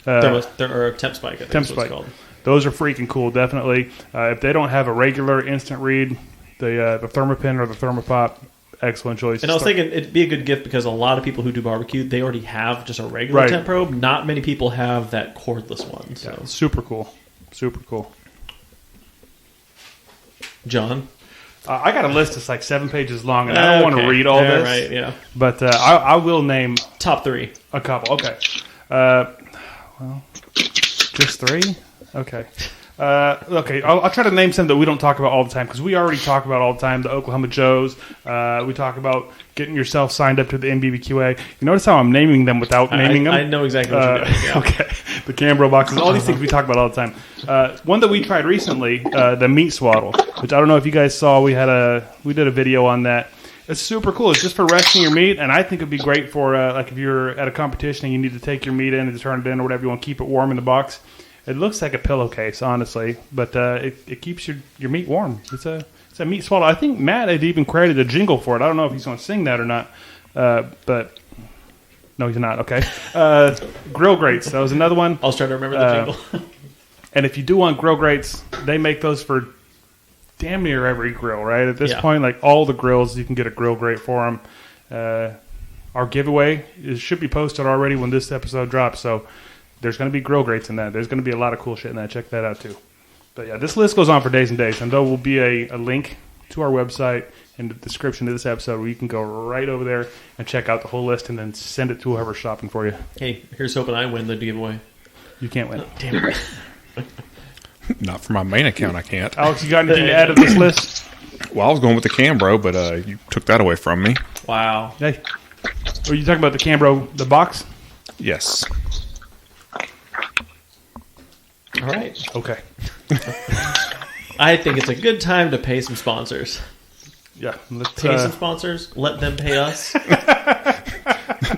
Or Temp Spike. I think Temp is what Spike. it's called. Those are freaking cool. Definitely. If they don't have a regular instant read, the Thermopin or the Thermopop. Excellent choice. And I was thinking it'd be a good gift because a lot of people who do barbecue, they already have just a regular temp probe. Not many people have that cordless one. So. Yeah, super cool. Super cool. John? I got a list that's like 7 pages long, and I don't want to read all this. Right, yeah. But I will name... Top 3. A couple. Okay. Well, just 3? Okay. Okay, I'll try to name some that we don't talk about all the time because we already talk about all the time. The Oklahoma Joes. We talk about getting yourself signed up to the NBBQA. You notice how I'm naming them without naming them? I know exactly what you're doing. Yeah. Okay, the Cambro boxes. All these things we talk about all the time. One that we tried recently, the meat swaddle, which I don't know if you guys saw. We did a video on that. It's super cool. It's just for resting your meat, and I think it'd be great for like if you're at a competition and you need to take your meat in and turn it in or whatever, you want to keep it warm in the box. It looks like a pillowcase, honestly, but it keeps your meat warm. It's a meat swallow. I think Matt had even created a jingle for it. I don't know if he's going to sing that or not, but no, he's not. Okay, grill grates. That was another one. I'll try to remember the jingle. And if you do want grill grates, they make those for damn near every grill, right? At this point, like all the grills, you can get a grill grate for them. Our giveaway should be posted already when this episode drops, so there's going to be grill grates in that. There's going to be a lot of cool shit in that. Check that out, too. But yeah, this list goes on for days and days, and there will be a link to our website in the description of this episode where you can go right over there and check out the whole list and then send it to whoever's shopping for you. Hey, here's hoping I win the giveaway. You can't win. Damn it. Not for my main account, I can't. Alex, you got anything to add to this list? Well, I was going with the Cambro, but you took that away from me. Wow. Hey, are you talking about the Cambro, the box? Yes. All right. Okay. I think it's a good time to pay some sponsors. Yeah. Let's Pay some sponsors. Let them pay us.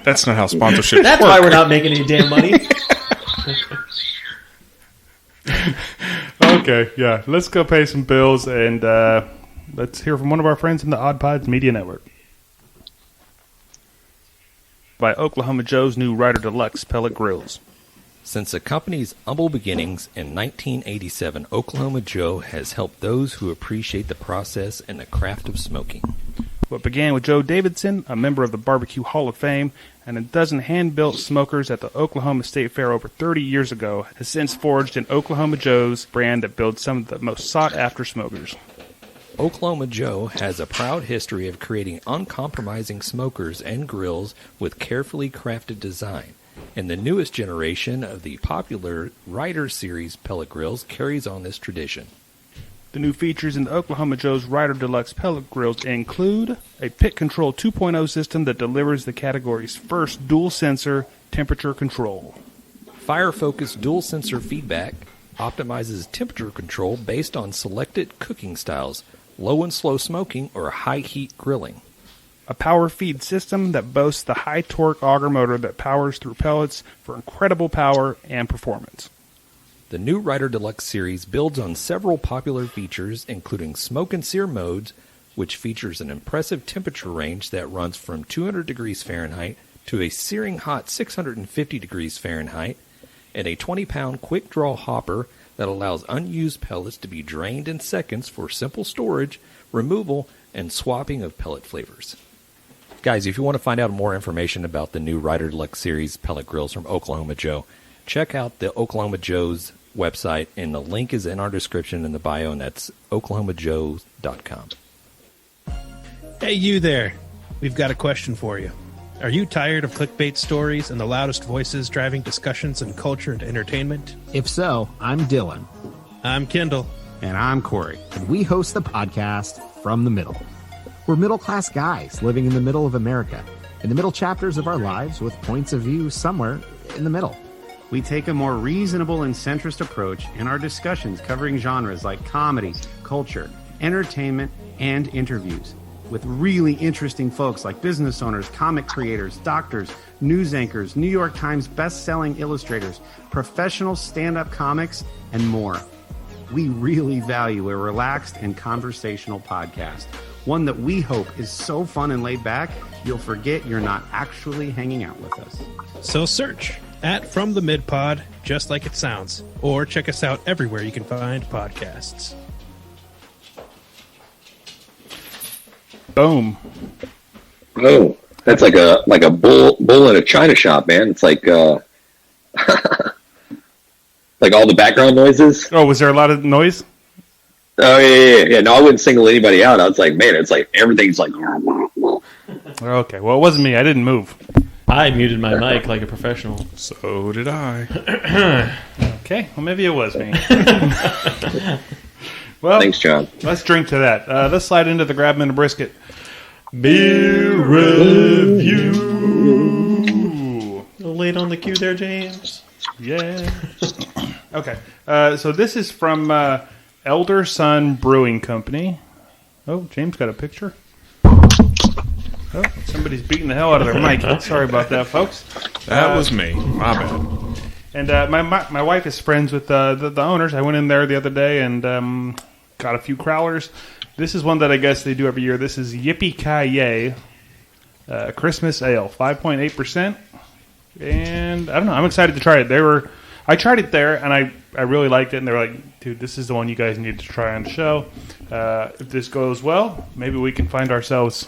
That's not how sponsorships That's work. why we're not making any damn money. Okay, yeah. Let's go pay some bills and let's hear from one of our friends in the Odd Pods Media Network. By Oklahoma Joe's new Ryder Deluxe pellet grills. Since the company's humble beginnings in 1987, Oklahoma Joe has helped those who appreciate the process and the craft of smoking. What began with Joe Davidson, a member of the Barbecue Hall of Fame, and a dozen hand-built smokers at the Oklahoma State Fair over 30 years ago, has since forged an Oklahoma Joe's brand that builds some of the most sought-after smokers. Oklahoma Joe has a proud history of creating uncompromising smokers and grills with carefully crafted design, and the newest generation of the popular Ryder Series pellet grills carries on this tradition. The new features in the Oklahoma Joe's Ryder Deluxe pellet grills include a Pit Control 2.0 system that delivers the category's first dual-sensor temperature control. Fire-focused dual-sensor feedback optimizes temperature control based on selected cooking styles, low and slow smoking, or high-heat grilling. A power feed system that boasts the high-torque auger motor that powers through pellets for incredible power and performance. The new Ryder Deluxe series builds on several popular features, including smoke and sear modes, which features an impressive temperature range that runs from 200 degrees Fahrenheit to a searing hot 650 degrees Fahrenheit, and a 20-pound quick-draw hopper that allows unused pellets to be drained in seconds for simple storage, removal, and swapping of pellet flavors. Guys, if you want to find out more information about the new Ryder Deluxe series pellet grills from Oklahoma Joe, check out the Oklahoma Joe's website, and the link is in our description in the bio, and that's oklahomajoe.com. Hey, you there. We've got a question for you. Are you tired of clickbait stories and the loudest voices driving discussions in culture and entertainment? If so, I'm Dylan. I'm Kendall. And I'm Corey. And we host the podcast From the Middle. We're middle-class guys living in the middle of America, in the middle chapters of our lives with points of view somewhere in the middle. We take a more reasonable and centrist approach in our discussions covering genres like comedy, culture, entertainment, and interviews with really interesting folks like business owners, comic creators, doctors, news anchors, New York Times best-selling illustrators, professional stand-up comics, and more. We really value a relaxed and conversational podcast, one that we hope is so fun and laid back, you'll forget you're not actually hanging out with us. So search at From the Mid Pod, just like it sounds, or check us out everywhere you can find podcasts. Boom. Oh, that's like a bull in a china shop, man. It's like like all the background noises. Oh, was there a lot of noise? Oh yeah. No, I wouldn't single anybody out. I was like, man, it's like everything's like. Okay, well, it wasn't me. I didn't move. I muted my mic like a professional. So did I. Okay, well, maybe it was me. Well, Thanks, John. Let's drink to that. Let's slide into the Grab 'em and a Brisket beer review. A little late on the cue there, James. Yeah. Okay, so this is from Elder Sun Brewing Company. Oh, James got a picture. Oh, somebody's beating the hell out of their mic. Sorry about that, folks. That was me. My bad. And my wife is friends with the owners. I went in there the other day and got a few crowlers. This is one that I guess they do every year. This is Yippie-Ki Christmas Ale, 5.8%. And I don't know. I'm excited to try it. I tried it there, and I really liked it. And they were like, dude, this is the one you guys need to try on the show. If this goes well, maybe we can find ourselves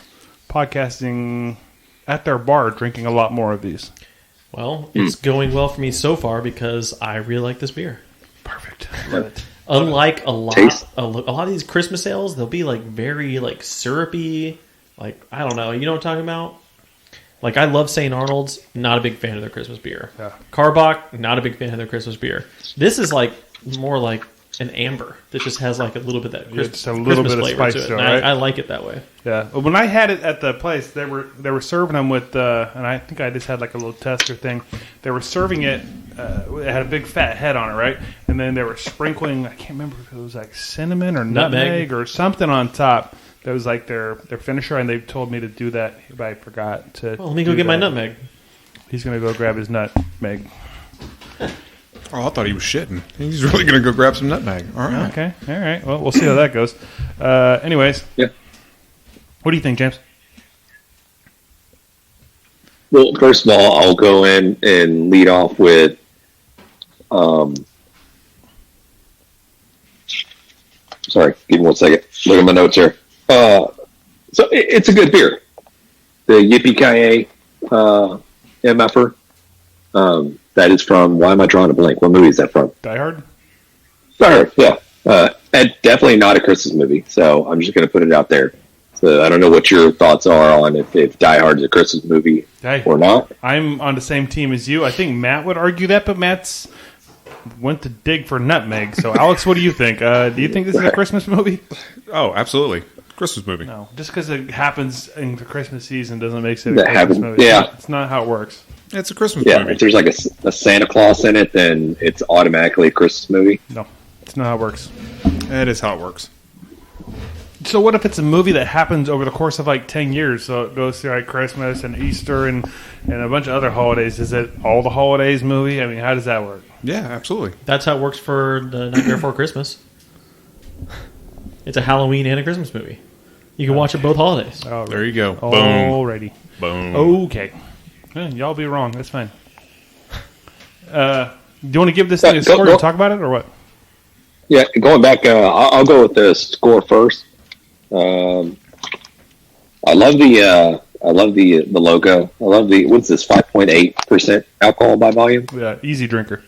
podcasting at their bar, drinking a lot more of these. Well, it's going well for me so far because I really like this beer. Perfect. Unlike a lot of these Christmas ales, they'll be like very like syrupy. Like, I don't know. You know what I'm talking about? Like, I love St. Arnold's. Not a big fan of their Christmas beer. Yeah. Karbach, not a big fan of their Christmas beer. This is like more like an amber that just has like a little bit of that Christmas, just a little Christmas bit of flavor spice to it. to it, And right? I like it that way. Yeah. Well, when I had it at the place, they were serving them with, and I think I just had like a little tester thing. They were serving it. It had a big fat head on it, right? And then they were sprinkling. I can't remember if it was like cinnamon or nutmeg or something on top. That was like their finisher, and they told me to do that, but I forgot to. Well, let me go get my nutmeg. He's gonna go grab his nutmeg. Oh, I thought he was shitting. He's really going to go grab some nutmeg. All right. Okay. All right. Well, we'll see how that goes. Anyways. Yeah. What do you think, James? Well, first of all, I'll go in and lead off with sorry, give me 1 second. Look at my notes here. So it's a good beer. The Yippie-Ki MFer. That is from, why am I drawing a blank? What movie is that from? Die Hard? Die Hard, yeah. And definitely not a Christmas movie, so I'm just going to put it out there. So I don't know what your thoughts are on if Die Hard is a Christmas movie or not. I'm on the same team as you. I think Matt would argue that, but Matt's went to dig for nutmeg. So, Alex, what do you think? Do you think this is a Christmas movie? Oh, absolutely. Christmas movie. No. Just because it happens in the Christmas season doesn't make it a Christmas movie. Yeah. It's not how it works. It's a Christmas Yeah, movie. if there's like a Santa Claus in it, then it's automatically a Christmas movie. No, it's not how it works. That is how it works. So what if it's a movie that happens over the course of like 10 years? So it goes through like Christmas and Easter and a bunch of other holidays. Is it all the holidays movie? I mean, how does that work? Yeah, absolutely. That's how it works for the Nightmare Before Christmas. It's a Halloween and a Christmas movie. You can watch it both holidays. Oh, There you go. Boom. Alrighty. Boom. Okay. Y'all be wrong. That's fine. Do you want to give this thing a score to talk about it or what? Yeah, going back, I'll go with the score first. I love the logo. I love what's this, 5.8% alcohol by volume? Yeah, easy drinker.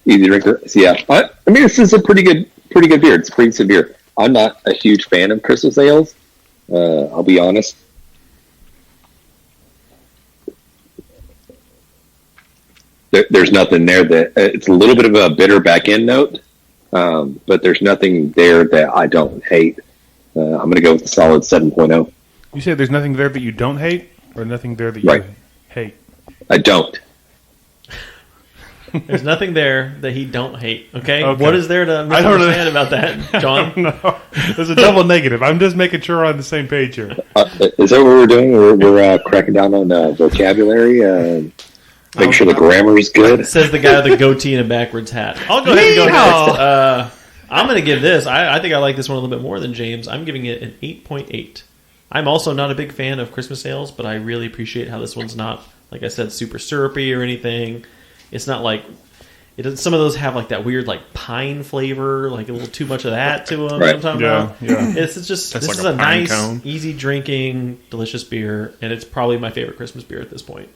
Easy drinker. So yeah, I mean, this is a pretty good beer. It's a pretty good beer. I'm not a huge fan of Christmas ales. I'll be honest. There's nothing there that it's a little bit of a bitter back end note, but there's nothing there that I don't hate. I'm going to go with the solid 7.0. You say there's nothing there that you don't hate, or nothing there that you hate? I don't. There's nothing there that he don't hate. Okay? What is there to misunderstand about that, John? No, there's a double negative. I'm just making sure we're on the same page here. Is that what we're doing? We're cracking down on vocabulary. Make sure the grammar is good. Says the guy with a goatee and a backwards hat. I'll go ahead and go next. I'm going to give this. I think I like this one a little bit more than James. I'm giving it an 8.8. I'm also not a big fan of Christmas ales, but I really appreciate how this one's not, like I said, super syrupy or anything. It's not like some of those have like that weird like pine flavor, like a little too much of that to them. Right. Sometimes. Yeah. It's just That's this like is a a pine nice, cone. easy drinking, delicious beer, and it's probably my favorite Christmas beer at this point.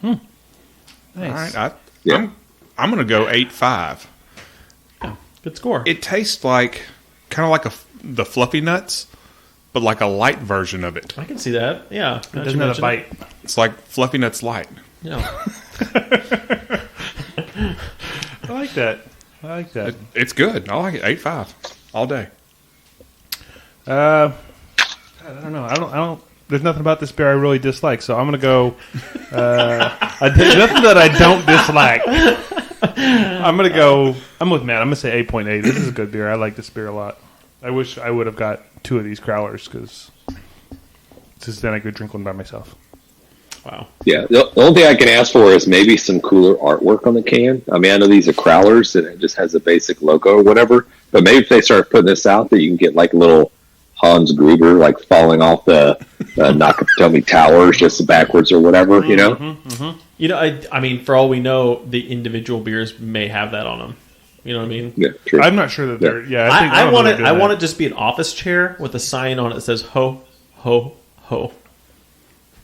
Nice. All right. I'm going to go 8.5. Yeah, good score. It tastes like kind of like the Fluffy Nuts, but like a light version of it. I can see that. Yeah, It doesn't have a bite. It's like Fluffy Nuts Light. Yeah. I like that. It's good. I like it. 8.5 all day. I don't know. I don't. There's nothing about this beer I really dislike, so I'm gonna go. There's nothing that I don't dislike. I'm gonna go. I'm with Matt. I'm gonna say 8.8. This is a good beer. I like this beer a lot. I wish I would have got 2 of these growlers because Just then I could drink one by myself. Wow. Yeah, the only thing I can ask for is maybe some cooler artwork on the can. I mean, I know these are Crowlers and it just has a basic logo or whatever, but maybe if they start putting this out, that you can get like a little Hans Gruber, like falling off the Nakatomi Towers just backwards or whatever, you know? You know, I mean, for all we know, the individual beers may have that on them. You know what I mean? Yeah, true. I'm not sure that they're. Yeah, I want it. I want it just be an office chair with a sign on it that says "Ho, ho, ho."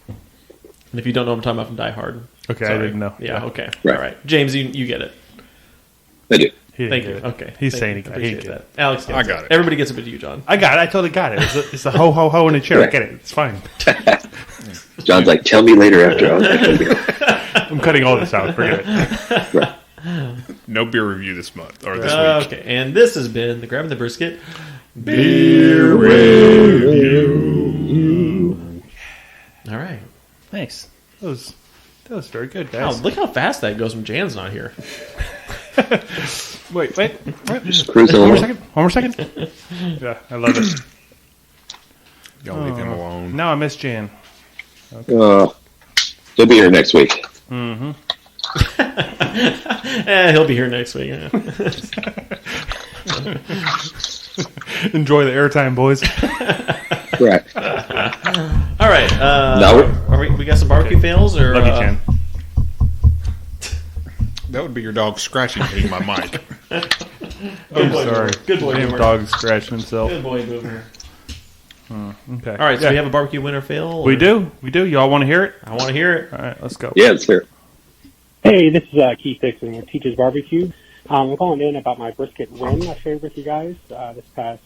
And if you don't know what I'm talking about from Die Hard, Okay, sorry. I didn't know. Yeah, okay, Right. all right, James, you get it. I do. Thank you. Okay, He's Thank saying you. he Appreciate gets that. Alex, gets I got it. Everybody gets it, but you, John. I got it. I totally got it. It's the ho ho ho in a chair. I get it. It's fine. John's like, tell me later after. I was like, okay. I'm cutting all this out. Forget it. Right. No beer review this month or this week. Okay, and this has been the Grabbing the Brisket Beer review. All right. Nice. That was very good, Wow, guys. look how fast that goes when Jan's not here. Wait. Just cruising One along. more second. Yeah, I love it. Don't leave him alone. Now I miss Jan. He'll be here next week. He'll be here next week. Enjoy the airtime, boys. Right. All right. We got some barbecue fails, or Love you, Jan. That would be your dog scratching hitting my mic. I'm boy, sorry. Good boy, Damn Boomer. dog scratching himself. Good boy, Boomer. Okay. All right, so Yeah. we have a barbecue winner fail. We or- do. Y'all want to hear it? I want to hear it. All right, let's go. Yeah, it's fair. Hey, this is Keith Dixon with Teachers Barbecue. I'm calling in about my brisket win I shared with you guys this past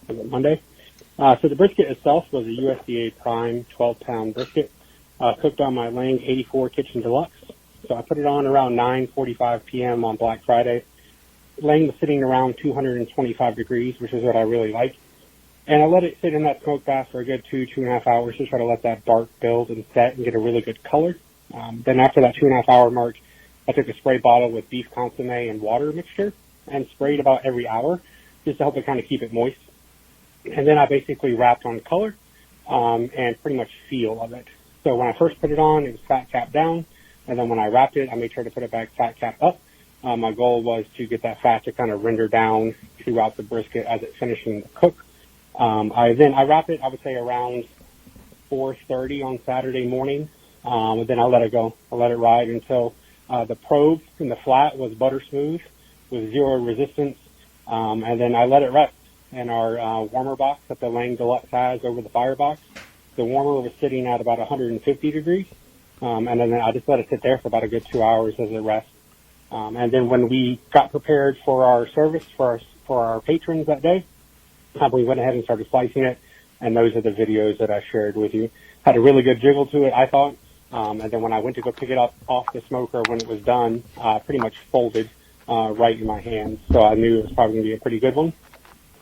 Monday. So the brisket itself was a USDA Prime 12-pound brisket cooked on my Lang 84 Kitchen Deluxe. So I put it on around 9:45 p.m. on Black Friday. Lang was sitting around 225 degrees, which is what I really like. And I let it sit in that smoke bath for a good 2.5 hours to try to let that bark build and set and get a really good color. Then after that 2.5 hour mark, I took a spray bottle with beef consomme and water mixture and sprayed about every hour just to help it kind of keep it moist. And then I basically wrapped on color and pretty much feel of it. So when I first put it on, it was fat cap down. And then when I wrapped it, I made sure to put it back fat cap up. My goal was to get that fat to kind of render down throughout the brisket as it finished in the cook. I wrapped it, I would say around 4:30 on Saturday morning. And then I let it go. I let it ride until the probe in the flat was butter smooth with zero resistance. And then I let it rest in our warmer box that the Lang Deluxe has over the firebox. The warmer was sitting at about 150 degrees. And then I just let it sit there for about a good 2 hours as it rests. And then when we got prepared for our service for our patrons that day, we went ahead and started slicing it. And those are the videos that I shared with you. Had a really good jiggle to it, I thought. And then when I went to go pick it up off the smoker when it was done, pretty much folded right in my hands. So I knew it was probably going to be a pretty good one.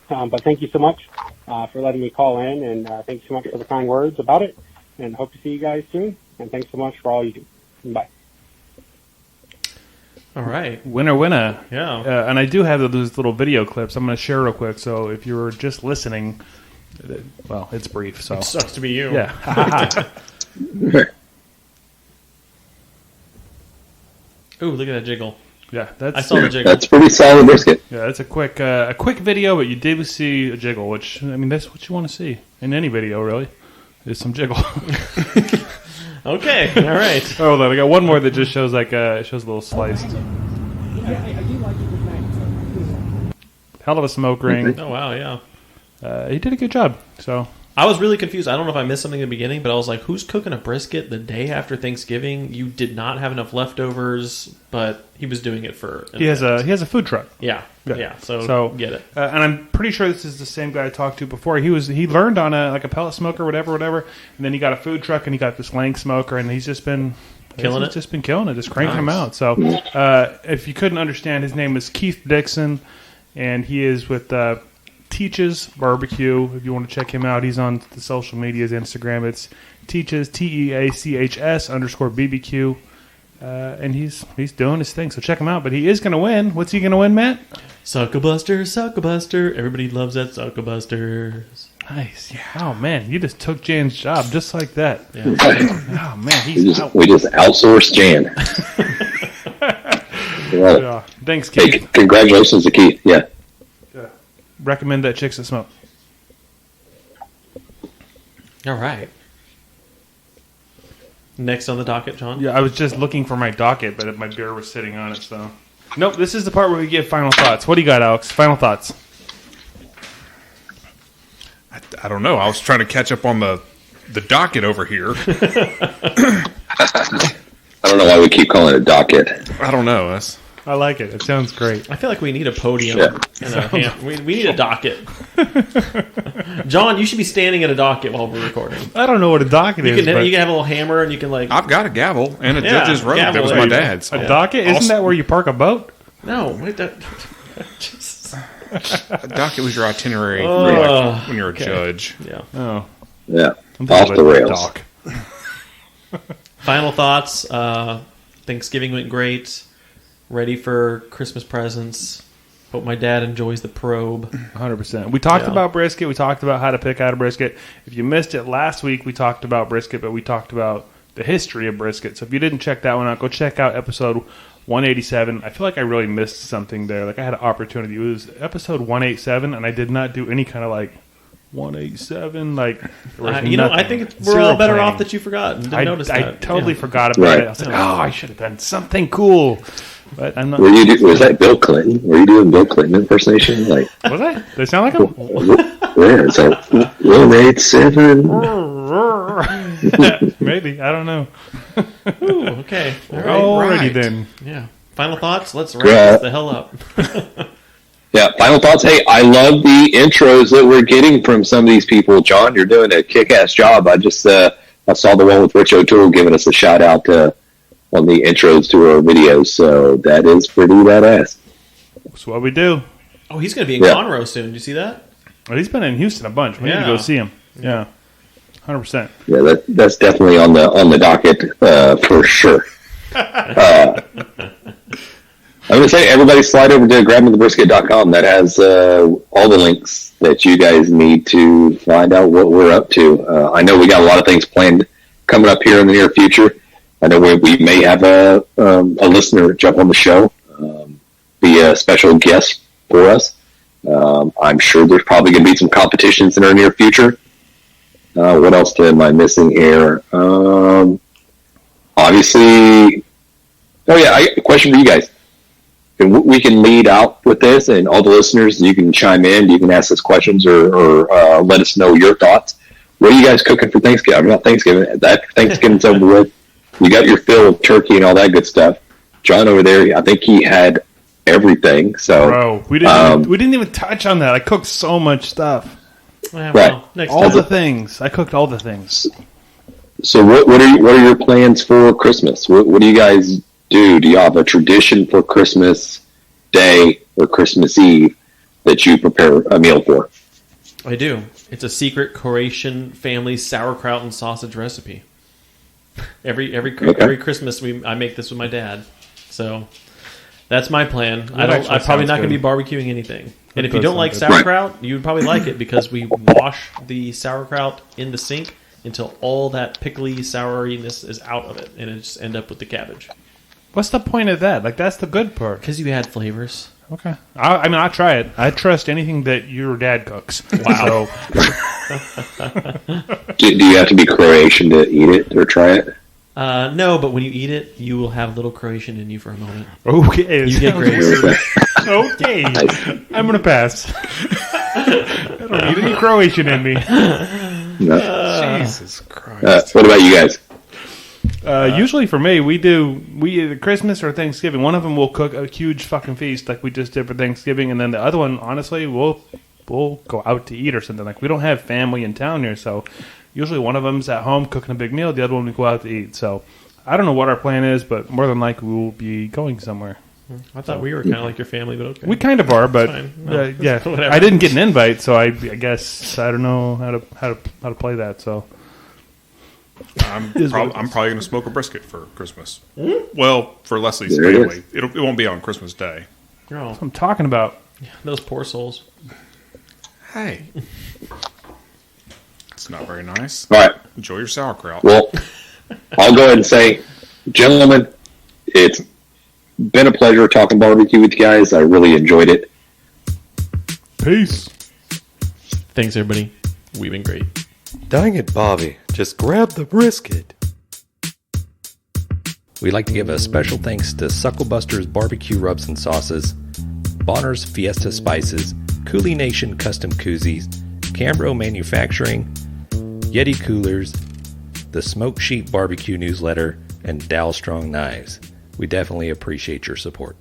But thank you so much for letting me call in, and thanks so much for the kind words about it. And hope to see you guys soon. And thanks so much for all you do. Bye. All right. Winner. Yeah. And I do have those little video clips. I'm going to share real quick. So if you were just listening, well, it's brief. So Sucks to be you. yeah. Ooh, look at that jiggle. Yeah, that's I saw the jiggle. That's pretty solid brisket. Yeah, it's a quick video, but you did see a jiggle, which I mean that's what you want to see in any video, really. Is some jiggle. Okay. All right. Hold on, I got one more that just shows shows a little sliced. Hell of a smoke ring. Oh wow, yeah. He did a good job. So I was really confused. I don't know if I missed something in the beginning, but I was like, who's cooking a brisket the day after Thanksgiving? You did not have enough leftovers, but he was doing it for an he has event. a food truck. Yeah. So get it. And I'm pretty sure this is the same guy I talked to before. He learned on a pellet smoker, whatever, and then he got a food truck and he got this Lang smoker, and he's just been Killing it? Just been killing it, just cranking them out. So if you couldn't understand, his name is Keith Dixon, and he is with Teaches Barbecue. If you want to check him out, he's on the social medias, Instagram. It's Teaches TEACHS _BBQ, and he's doing his thing. So check him out. But he is going to win. What's he going to win, Matt? Sucklebuster. Everybody loves that Sucklebusters. Nice. Yeah. Oh man, you just took Jan's job just like that. Yeah. Oh man, he's out. We just outsourced Jan. Thanks, Hey, Keith. congratulations to Keith. Yeah. Recommend that Chicks That Smoke. All right. Next on the docket, John? Yeah, I was just looking for my docket, but my beer was sitting on it, so. Nope, this is the part where we give final thoughts. What do you got, Alex? Final thoughts. I don't know. I was trying to catch up on the docket over here. I don't know why we keep calling it docket. I don't know. I like it. It sounds great. I feel like we need a podium. Yeah. And a we need a docket. John, you should be standing at a docket while we're recording. I don't know what a docket You is. can but have a little hammer and you can like... I've got a gavel and a Yeah, judge's robe. gavel, That was there my you go. dad's. a docket? Isn't that where you park a boat? No, wait, that... A docket was your itinerary when you're a judge. Yeah. Oh. Yeah. I'm Off thinking the about rails. dock. Final thoughts. Thanksgiving went great. Ready for Christmas presents. Hope my dad enjoys the probe. 100%. We talked Yeah. about brisket. We talked about how to pick out a brisket. If you missed it last week, we talked about brisket, but we talked about the history of brisket. So if you didn't check that one out, go check out episode 187. I feel like I really missed something there. Like I had an opportunity. It was episode 187, and I did not do any kind of like 187. Like there was I think we're Zero all better planning. off that you forgot and didn't notice I that. totally Yeah. forgot about Right. it. I was like, oh, I should have done something cool. But I'm not. Was that Bill Clinton? Were you doing Bill Clinton impersonation? Like, Was I? Did it sound like him? where is that? 187. Maybe. I don't know. Ooh, okay. All right. Alrighty right. then. Yeah. Final thoughts? Let's wrap Yeah. this the hell up. Yeah, final thoughts. Hey, I love the intros that we're getting from some of these people. John, you're doing a kick-ass job. I just I saw the one with Rich O'Toole giving us a shout-out on the intros to our videos, so that is pretty badass. That's what we do. Oh, he's going to be in Yeah. Conroe soon. Did you see that? Well, he's been in Houston a bunch. We need to Yeah. go see him. Yeah. 100%. Yeah, that's definitely on the docket for sure. I'm going to say, everybody slide over to grabbingthebrisket.com. That has all the links that you guys need to find out what we're up to. I know we got a lot of things planned coming up here in the near future. I know we may have a listener jump on the show, be a special guest for us. I'm sure there's probably going to be some competitions in our near future. What else am I missing here? Obviously, a question for you guys. And we can lead out with this, and all the listeners, you can chime in. You can ask us questions or let us know your thoughts. What are you guys cooking for Thanksgiving? I mean, not Thanksgiving. That Thanksgiving's over with. You got your fill of turkey and all that good stuff. John over there, I think he had everything. So, Bro, we didn't even touch on that. I cooked so much stuff. Yeah, Right. well, next All time. the things. I cooked all the things. so what are your plans for Christmas? What do you guys do? Do you have a tradition for Christmas Day or Christmas Eve that you prepare a meal for? I do. It's a secret Croatian family sauerkraut and sausage recipe. Every Christmas I make this with my dad. So that's my plan. That I'm actually probably sounds not going to good. be barbecuing anything. And if you does don't like sound good. sauerkraut, you would probably like it because we wash the sauerkraut in the sink until all that pickly souriness is out of it, and it just end up with the cabbage. What's the point of that? Like, that's the good part. Because you add flavors. Okay. I'll try it. I trust anything that your dad cooks. Wow. Do you have to be Croatian to eat it or try it? No, but when you eat it, you will have little Croatian in you for a moment. Okay. You get grace. Okay. I'm going to pass. I don't need any Croatian in me. No. Jesus Christ. What about you guys? Usually for me, we either Christmas or Thanksgiving. One of them will cook a huge fucking feast like we just did for Thanksgiving, and then the other one, honestly, we'll go out to eat or something. Like, we don't have family in town here, so usually one of them's at home cooking a big meal, the other one we go out to eat. So I don't know what our plan is, but more than likely we will be going somewhere. I thought we were kind of like your family, but okay. We kind of are, but Fine. No, yeah, whatever. I didn't get an invite, so I guess I don't know how to play that. So I'm probably going to smoke a brisket for Christmas. Well, for Leslie's There it family. It won't be on Christmas Day. Oh, I'm talking about. those poor souls. Hey. It's not very nice. All right. Enjoy your sauerkraut. Well, I'll go ahead and say, gentlemen, it's been a pleasure talking barbecue with you guys. I really enjoyed it. Peace. Thanks, everybody. We've been great. Dang it, Bobby. Just grab the brisket. We'd like to give a special thanks to Sucklebusters Barbecue Rubs and Sauces, Bolner's Fiesta Spices, CoolieNation Custom Koozies, Cambro Manufacturing, YETI Coolers, the Smoke Sheep Barbecue Newsletter, and Dalstrong Knives. We definitely appreciate your support.